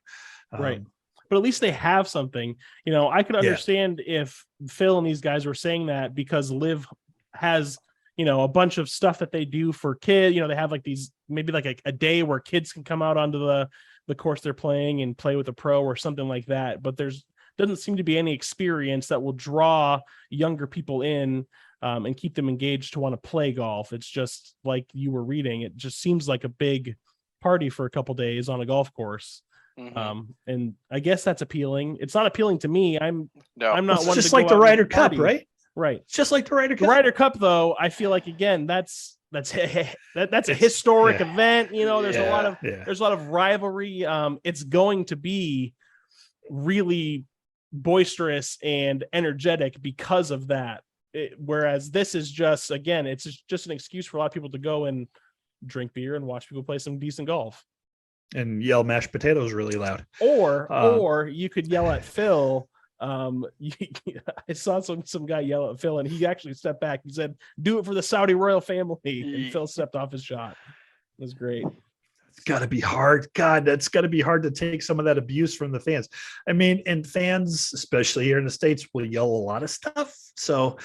Right. But at least they have something. I could understand if Phil and these guys were saying that because Liv has a bunch of stuff that they do for kids. They have like these, maybe like a day where kids can come out onto the course they're playing and play with a pro or something like that. But doesn't seem to be any experience that will draw younger people in and keep them engaged to want to play golf. It's just like you were reading. It just seems like a big party for a couple days on a golf course. Mm-hmm. And I guess that's appealing. It's not appealing to me. I'm not one just to like the Ryder Cup, right? Right. It's just like the Ryder Cup. The Ryder Cup, though, I feel like again, that's a historic event. There's a lot of rivalry. It's going to be really boisterous and energetic because of that. Whereas this is just, again, it's just an excuse for a lot of people to go and drink beer and watch people play some decent golf and yell mashed potatoes really loud. Or you could yell at Phil. I saw some guy yell at Phil and he actually stepped back. He said, "Do it for the Saudi royal family." And Phil stepped off his shot. It was great. It's got to be hard. God, that's got to be hard to take some of that abuse from the fans. I mean, and fans, especially here in the States, will yell a lot of stuff. So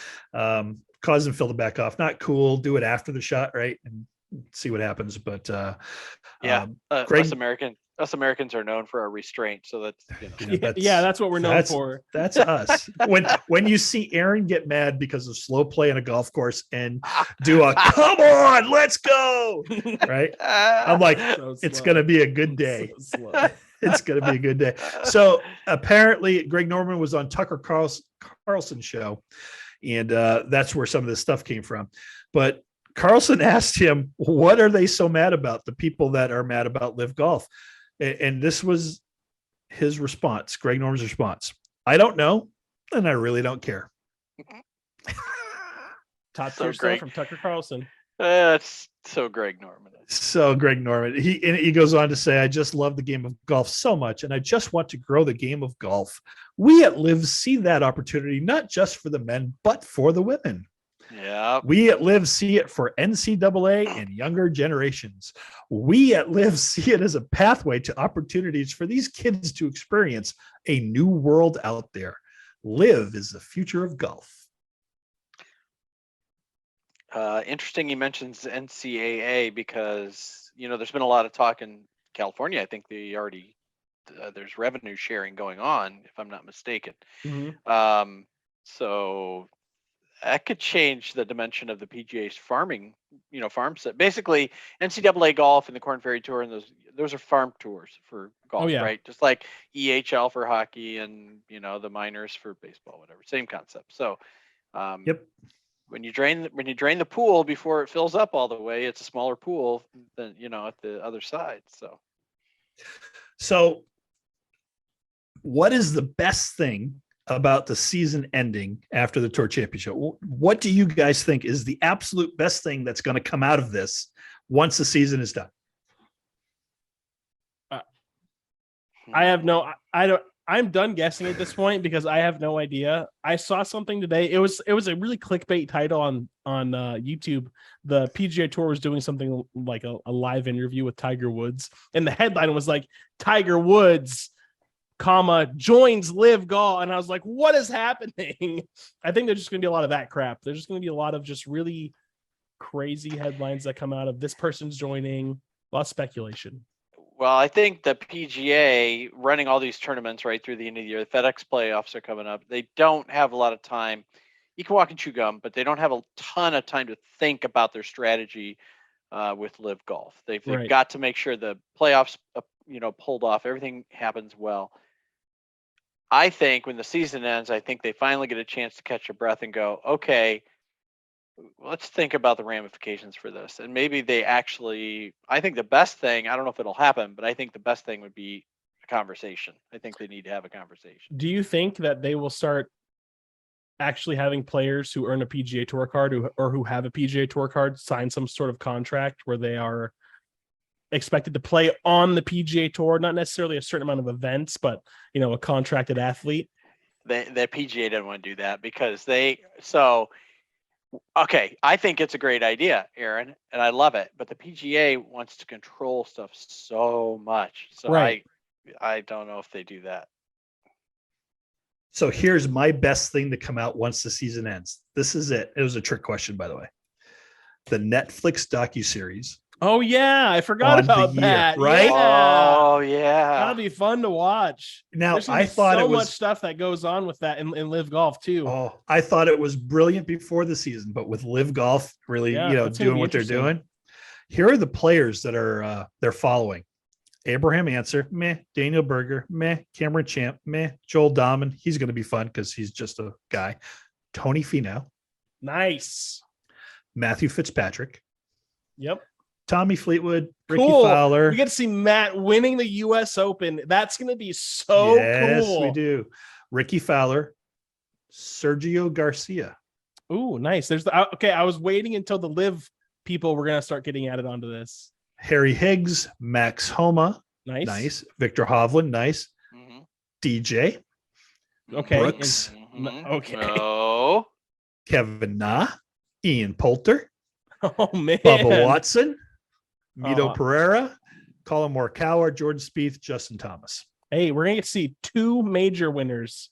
causing Phil to back off, not cool. Do it after the shot, right? And see what happens. But Greg, us Americans are known for our restraint. So that's, that's what we're known for. That's us. When you see Aaron get mad because of slow play on a golf course and do a come on, let's go, right? I'm like, it's going to be a good day. So it's going to be a good day. So apparently Greg Norman was on Tucker Carlson's show, and that's where some of this stuff came from. But Carlson asked him, what are they so mad about, the people that are mad about Live Golf? And this was his response, Greg Norman's response. I don't know, and I really don't care. Top So tier stuff great. from Tucker Carlson. That's so Greg Norman. So Greg Norman, he goes on to say, I just love the game of golf so much, and I just want to grow the game of golf. We at Liv see that opportunity, not just for the men, but for the women. Yeah. We at Liv see it for NCAA and younger generations. We at Liv see it as a pathway to opportunities for these kids to experience a new world out there. Liv is the future of golf. Interesting he mentions NCAA because, there's been a lot of talk in California. I think they already, there's revenue sharing going on, if I'm not mistaken. Mm-hmm. So that could change the dimension of the PGA's farming, farm set. Basically, NCAA golf and the Korn Ferry Tour and those are farm tours for golf, right? Just like EHL for hockey and the minors for baseball, whatever. Same concept. So, Yep. When you drain the pool before it fills up all the way, it's a smaller pool than at the other side. So, what is the best thing about the season ending after the Tour Championship? What do you guys think is the absolute best thing that's going to come out of this once the season is done? I'm done guessing at this point because I have no idea. I saw something today. It was a really clickbait title on YouTube. The PGA Tour was doing something like a live interview with Tiger Woods, and the headline was like Tiger Woods, joins Live Golf, and I was like, what is happening? I think there's just going to be a lot of that crap. There's just going to be a lot of just really crazy headlines that come out of this person's joining. A lot of speculation. Well, I think the PGA running all these tournaments right through the end of the year, the FedEx playoffs are coming up. They don't have a lot of time. You can walk and chew gum, but they don't have a ton of time to think about their strategy with Live Golf. They've got to make sure the playoffs, pulled off. Everything happens well. I think when the season ends, I think they finally get a chance to catch a breath and go, okay, let's think about the ramifications for this. And maybe I think the best thing, I don't know if it'll happen, but I think the best thing would be a conversation. I think they need to have a conversation. Do you think that they will start actually having players who earn a PGA Tour card or who have a PGA Tour card sign some sort of contract where they are expected to play on the PGA Tour, not necessarily a certain amount of events, but a contracted athlete? The PGA didn't want to do that because okay, I think it's a great idea, Aaron, and I love it. But the PGA wants to control stuff so much. So I don't know if they do that. So here's my best thing to come out once the season ends. This is it. It was a trick question, by the way. The Netflix docuseries. Oh, yeah. I forgot about that. Right? Yeah. Oh, yeah. That'll be fun to watch. Now, I thought it was much stuff that goes on with that in Live Golf, too. Oh, I thought it was brilliant before the season, but with Live Golf really, doing what they're doing. Here are the players that are they're following. Abraham Answer, meh. Daniel Berger, meh. Cameron Champ, meh. Joel Dahman, he's going to be fun because he's just a guy. Tony Finau. Nice. Matthew Fitzpatrick. Yep. Tommy Fleetwood, Ricky Fowler. We get to see Matt winning the U.S. Open. That's going to be so cool. Yes, we do. Ricky Fowler, Sergio Garcia. Ooh, nice. I was waiting until the Live people were going to start getting added onto this. Harry Higgs, Max Homa. Nice. Victor Hovland. Nice. Mm-hmm. DJ. Okay. Brooks. Okay. Oh. Kevin Na. Ian Poulter. Oh, man. Bubba Watson. Mito Pereira, Colin Morikawa, Jordan Spieth, Justin Thomas. Hey, we're going to see two major winners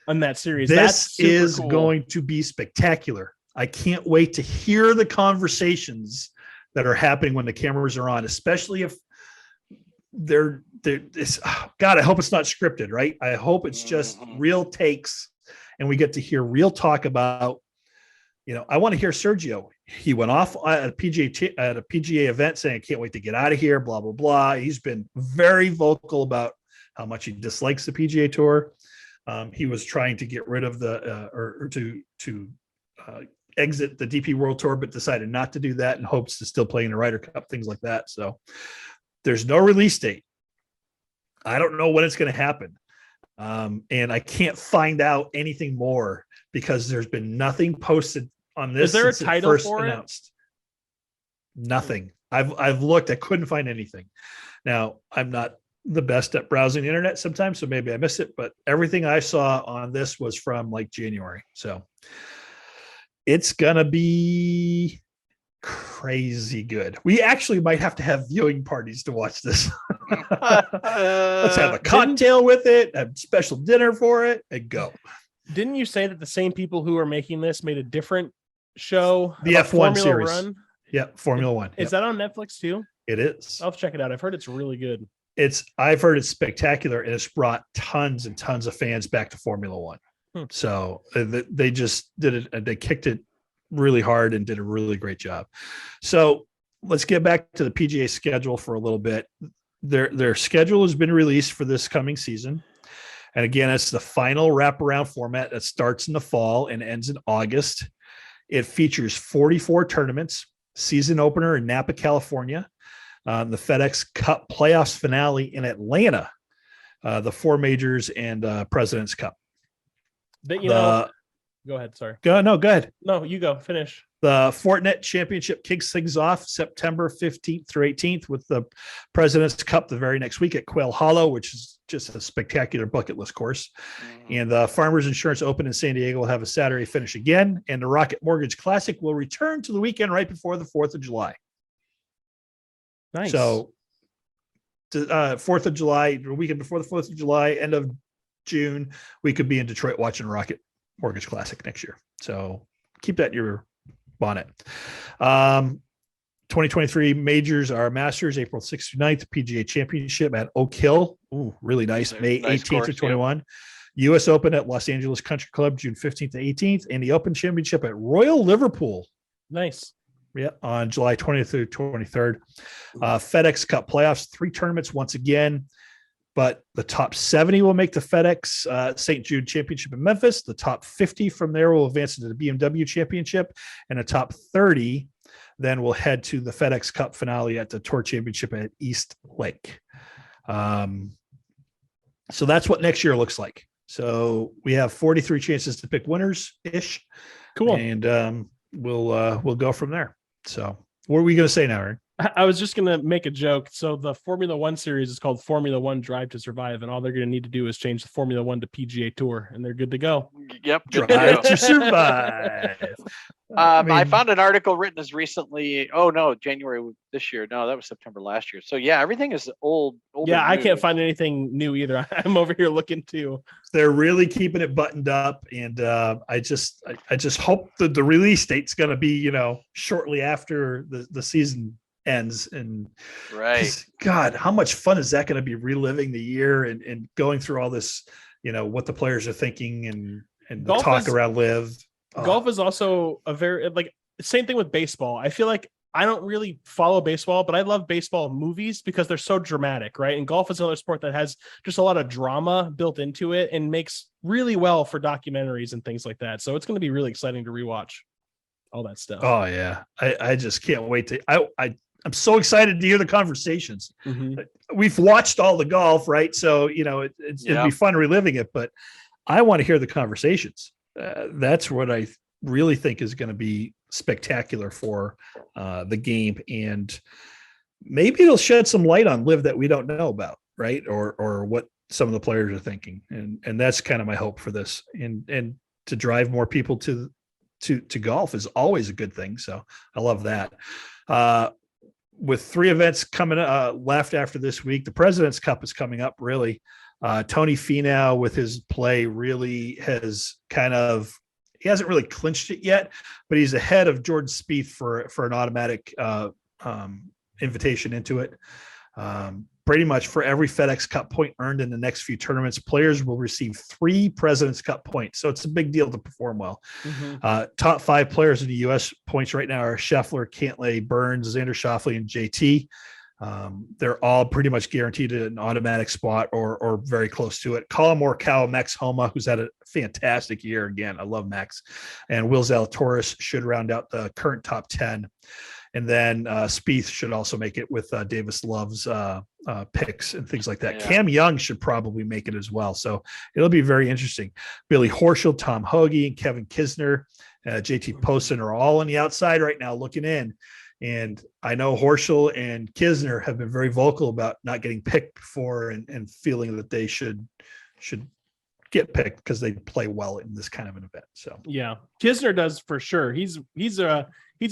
on that series. This is going to be spectacular. I can't wait to hear the conversations that are happening when the cameras are on, especially if God, I hope it's not scripted, right? I hope it's just real takes and we get to hear real talk about, I want to hear Sergio. He went off at a PGA event saying, I can't wait to get out of here, blah, blah, blah. He's been very vocal about how much he dislikes the PGA Tour. He was trying to get rid of to exit the DP World Tour, but decided not to do that in hopes to still play in the Ryder Cup, things like that. So there's no release date. I don't know when it's going to happen. And I can't find out anything more because there's been nothing posted on this. Is there a since title first for announced. Nothing. I've looked. I couldn't find anything. Now, I'm not the best at browsing the internet sometimes, so maybe I missed it. But everything I saw on this was from like January. So it's gonna be crazy good. We actually might have to have viewing parties to watch this. Let's have a cocktail with it, a special dinner for it, and go. Didn't you say that the same people who are making this made a different show? The F1 Formula series. Run? Yeah, Formula One. Is that on Netflix too? It is. I'll check it out. I've heard it's really good. I've heard it's spectacular, and it's brought tons and tons of fans back to Formula One. So they just did it, and they kicked it really hard and did a really great job. So let's get back to the PGA schedule for a little bit. Their schedule has been released for this coming season. And again, it's the final wraparound format that starts in the fall and ends in August. It features 44 tournaments, season opener in Napa, California, the FedEx Cup Playoffs finale in Atlanta, the four majors, and President's Cup. But, go ahead. Sorry. Go ahead. No, you go. Finish. The Fortinet Championship kicks things off September 15th through 18th with the President's Cup the very next week at Quail Hollow, which is just a spectacular bucket list course. And the Farmers Insurance Open in San Diego will have a Saturday finish again. And the Rocket Mortgage Classic will return to the weekend right before the 4th of July. Nice. So 4th of July, the weekend before the 4th of July, end of June, we could be in Detroit watching Rocket Mortgage Classic next year. So keep that in your bonnet. 2023 majors are Masters, April 6th through 9th, PGA Championship at Oak Hill. Ooh, really nice. May 18th to 21. Yeah. US Open at Los Angeles Country Club, June 15th to 18th, and the Open Championship at Royal Liverpool. Nice. Yeah, on July 20th through 23rd. FedEx Cup Playoffs, 3 tournaments once again, but the top 70 will make the FedEx St. Jude Championship in Memphis. The top 50 from there will advance into the BMW Championship, and the top 30 then will head to the FedEx Cup finale at the Tour Championship at East Lake. So that's what next year looks like. So we have 43 chances to pick winners-ish. Cool. And we'll go from there. So what are we going to say now, Aaron? I was just going to make a joke. So the Formula One series is called Formula One Drive to Survive, and all they're going to need to do is change the Formula One to PGA Tour, and they're good to go. Yep. Drive to Survive. I found an article written as recently. Oh no, January this year. No, that was September last year. So yeah, everything is old. Yeah, I can't find anything new either. I'm over here looking too. They're really keeping it buttoned up, and I just hope that the release date's going to be shortly after the season ends. And right, God, how much fun is that going to be, reliving the year and going through all this, what the players are thinking and the talk around live. Golf is also a very same thing with baseball. I feel like I don't really follow baseball, but I love baseball movies because they're so dramatic, right? And golf is another sport that has just a lot of drama built into it and makes really well for documentaries and things like that. So it's going to be really exciting to rewatch all that stuff. Oh yeah. I just can't wait to, I'm so excited to hear the conversations. Mm-hmm. We've watched all the golf, right? So, it'd be fun reliving it, but I want to hear the conversations. That's what I really think is going to be spectacular for the game, and maybe it'll shed some light on live that we don't know about, right? Or what some of the players are thinking, and that's kind of my hope for this, and to drive more people to golf is always a good thing. So I love that. With 3 events coming left after this week, the President's Cup is coming up. Really, Tony Finau with his play really has he hasn't really clinched it yet, but he's ahead of Jordan Spieth for an automatic invitation into it. Pretty much for every FedEx Cup point earned in the next few tournaments, players will receive 3 President's Cup points. So it's a big deal to perform well. Mm-hmm. Top 5 players in the U.S. points right now are Scheffler, Cantlay, Burns, Xander Schauffele, and JT. They're all pretty much guaranteed an automatic spot or very close to it. Colin Morikawa, Max Homa, who's had a fantastic year again. I love Max. And Will Zalatoris should round out the current top 10. And then Spieth should also make it with Davis Love's picks and things like that. Yeah. Cam Young should probably make it as well. So it'll be very interesting. Billy Horschel, Tom Hoagie, and Kevin Kisner, JT Poston are all on the outside right now looking in. And I know Horschel and Kisner have been very vocal about not getting picked before and feeling that they should get picked because they play well in this kind of an event. So yeah, Kisner does for sure. He's a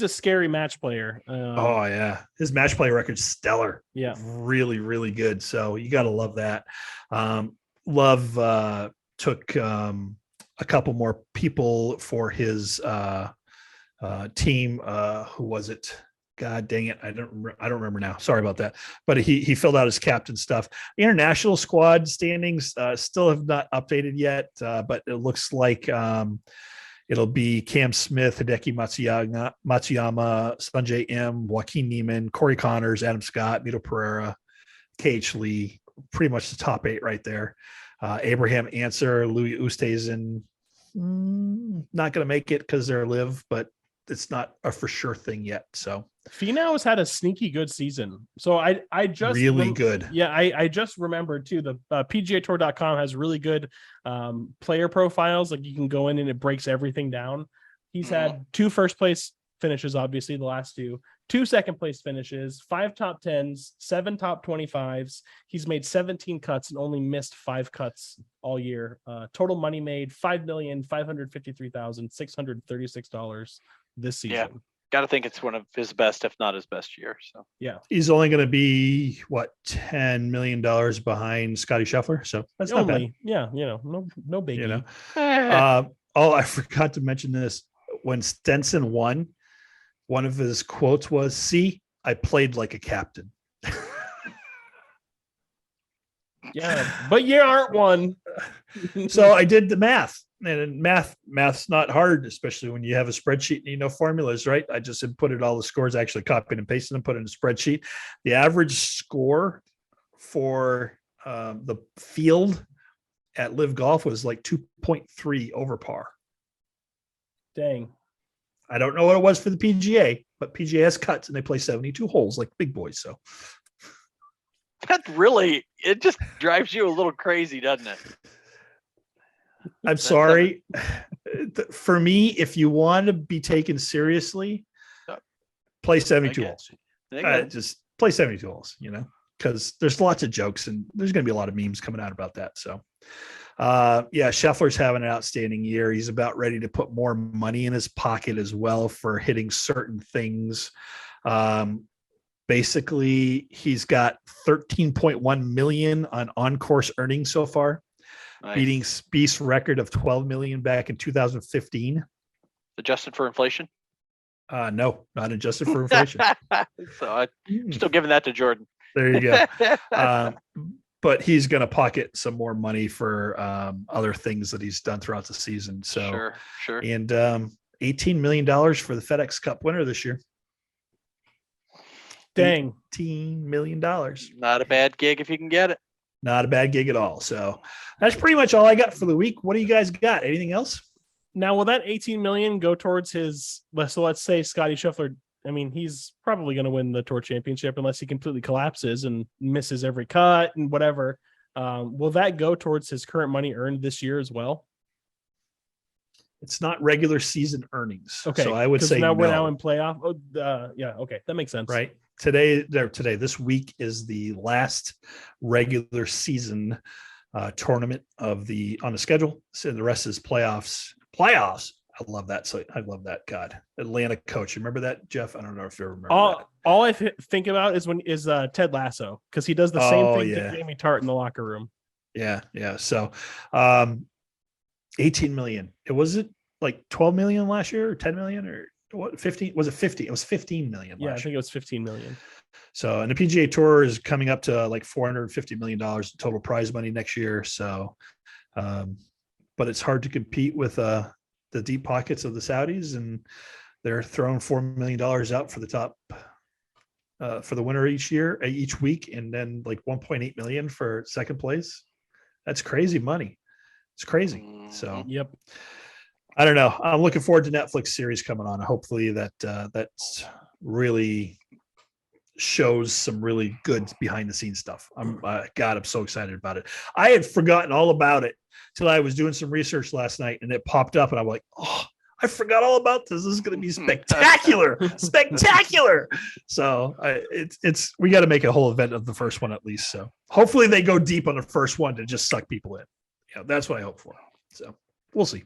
scary match player. Oh yeah, his match play record's stellar. Yeah, really, really good. So you got to love that. Love took a couple more people for his team. Who was it? God dang it, I don't remember now. Sorry about that. But he filled out his captain stuff. The international squad standings still have not updated yet, but it looks like it'll be Cam Smith, Hideki Matsuyama, Sanjay M, Joaquin Neiman, Corey Connors, Adam Scott, Mito Pereira, KH Lee, pretty much the top 8 right there. Abraham Answer, Louis Oosthuizen, not going to make it because they're live, but it's not a for sure thing yet. So Finau has had a sneaky good season. So I just really good. Yeah, I just remembered too. The PGAtour.com has really good player profiles. Like you can go in and it breaks everything down. He's had 2 first place finishes, obviously the last 2 second place finishes, 5 top 10s, 7 top 25s. He's made 17 cuts and only missed 5 cuts all year. Total money made $5,553,636 this season. Yeah, got to think it's one of his best, if not his best year. So yeah, he's only going to be $10 million behind Scotty Scheffler. So that's not bad. Yeah, no biggie. You know, I forgot to mention this. When Stenson won, one of his quotes was, "See, I played like a captain." Yeah, but you aren't one. So I did the math, and math's not hard, especially when you have a spreadsheet and you know formulas, right? I just inputted all the scores, actually copied and pasted them, put it in a spreadsheet. The average score for the field at Live Golf was like 2.3 over par. Dang. I don't know what it was for the PGA, but PGA has cuts and they play 72 holes like big boys. So that really, it just drives you a little crazy, doesn't it? I'm sorry. For me, if you want to be taken seriously, play 72 holes. Just play 72 holes, because there's lots of jokes and there's going to be a lot of memes coming out about that. So, Scheffler's having an outstanding year. He's about ready to put more money in his pocket as well for hitting certain things. Basically, he's got 13.1 million on course earnings so far, nice, beating Spieth's record of 12 million back in 2015. Adjusted for inflation? No, not adjusted for inflation. So I'm still giving that to Jordan. There you go. But he's going to pocket some more money for other things that he's done throughout the season. So sure. And $18 million for the FedEx Cup winner this year. Dang. $18 million. Not a bad gig if you can get it. Not a bad gig at all. So that's pretty much all I got for the week. What do you guys got? Anything else? Now, will that 18 million go towards his, so let's say Scotty Scheffler, I mean, he's probably going to win the Tour Championship unless he completely collapses and misses every cut and whatever. Will that go towards his current money earned this year as well? It's not regular season earnings. Okay. So I would say now no. We're now in playoff. Yeah. Okay. That makes sense. Right. This week is the last regular season tournament on the schedule. So the rest is playoffs. I love that. So I love that. God, Atlanta coach. Remember that, Jeff? I don't know if you remember that. All I think about is Ted Lasso, because he does the same thing to Jamie Tart in the locker room. Yeah. So 18 million. Was it like 12 million last year or 10 million or what? 15? Was it 50? It was 15 million. Yeah, I think it was 15 million. So, and the PGA Tour is coming up to like $450 million in total prize money next year. So, but it's hard to compete with the deep pockets of the Saudis, and they're throwing $4 million out for the top for the winner each week, and then like 1.8 million for second place. That's crazy money. It's crazy. So, yep. I don't know. I'm looking forward to Netflix series coming on. Hopefully that's really shows some really good behind the scenes stuff. God, I'm so excited about it. I had forgotten all about it till I was doing some research last night, and it popped up, and I'm like, oh, I forgot all about this. This is going to be spectacular, spectacular. So we got to make a whole event of the first one at least. So hopefully they go deep on the first one to just suck people in. Yeah, that's what I hope for. So we'll see.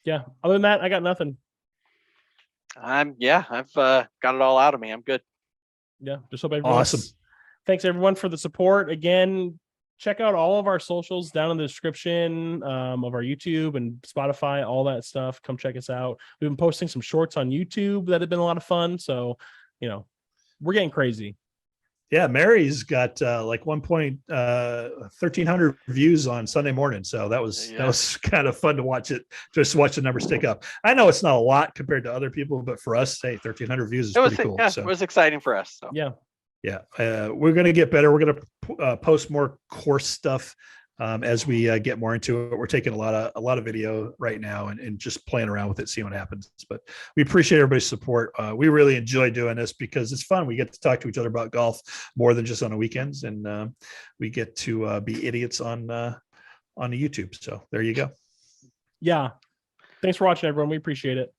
Yeah. Other than that, I got nothing. I've got it all out of me. I'm good. Yeah. Just hope everyone. Awesome. Thanks everyone for the support. Again, check out all of our socials down in the description of our YouTube and Spotify, all that stuff. Come check us out. We've been posting some shorts on YouTube that have been a lot of fun. So, we're getting crazy. Yeah, Mary's got like 1,300 views on Sunday morning. So that was kind of fun to watch it, just watch the numbers tick up. I know it's not a lot compared to other people, but for us, hey, 1,300 views is pretty cool. Yeah, so it was exciting for us. So. Yeah. Yeah. We're going to get better. We're going to post more course stuff as we get more into it. We're taking a lot of video right now and just playing around with it, seeing what happens. But we appreciate everybody's support. We really enjoy doing this because it's fun. We get to talk to each other about golf more than just on the weekends, and we get to be idiots on the YouTube. So there you go. Yeah. Thanks for watching, everyone. We appreciate it.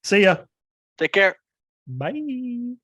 See ya. Take care. Bye.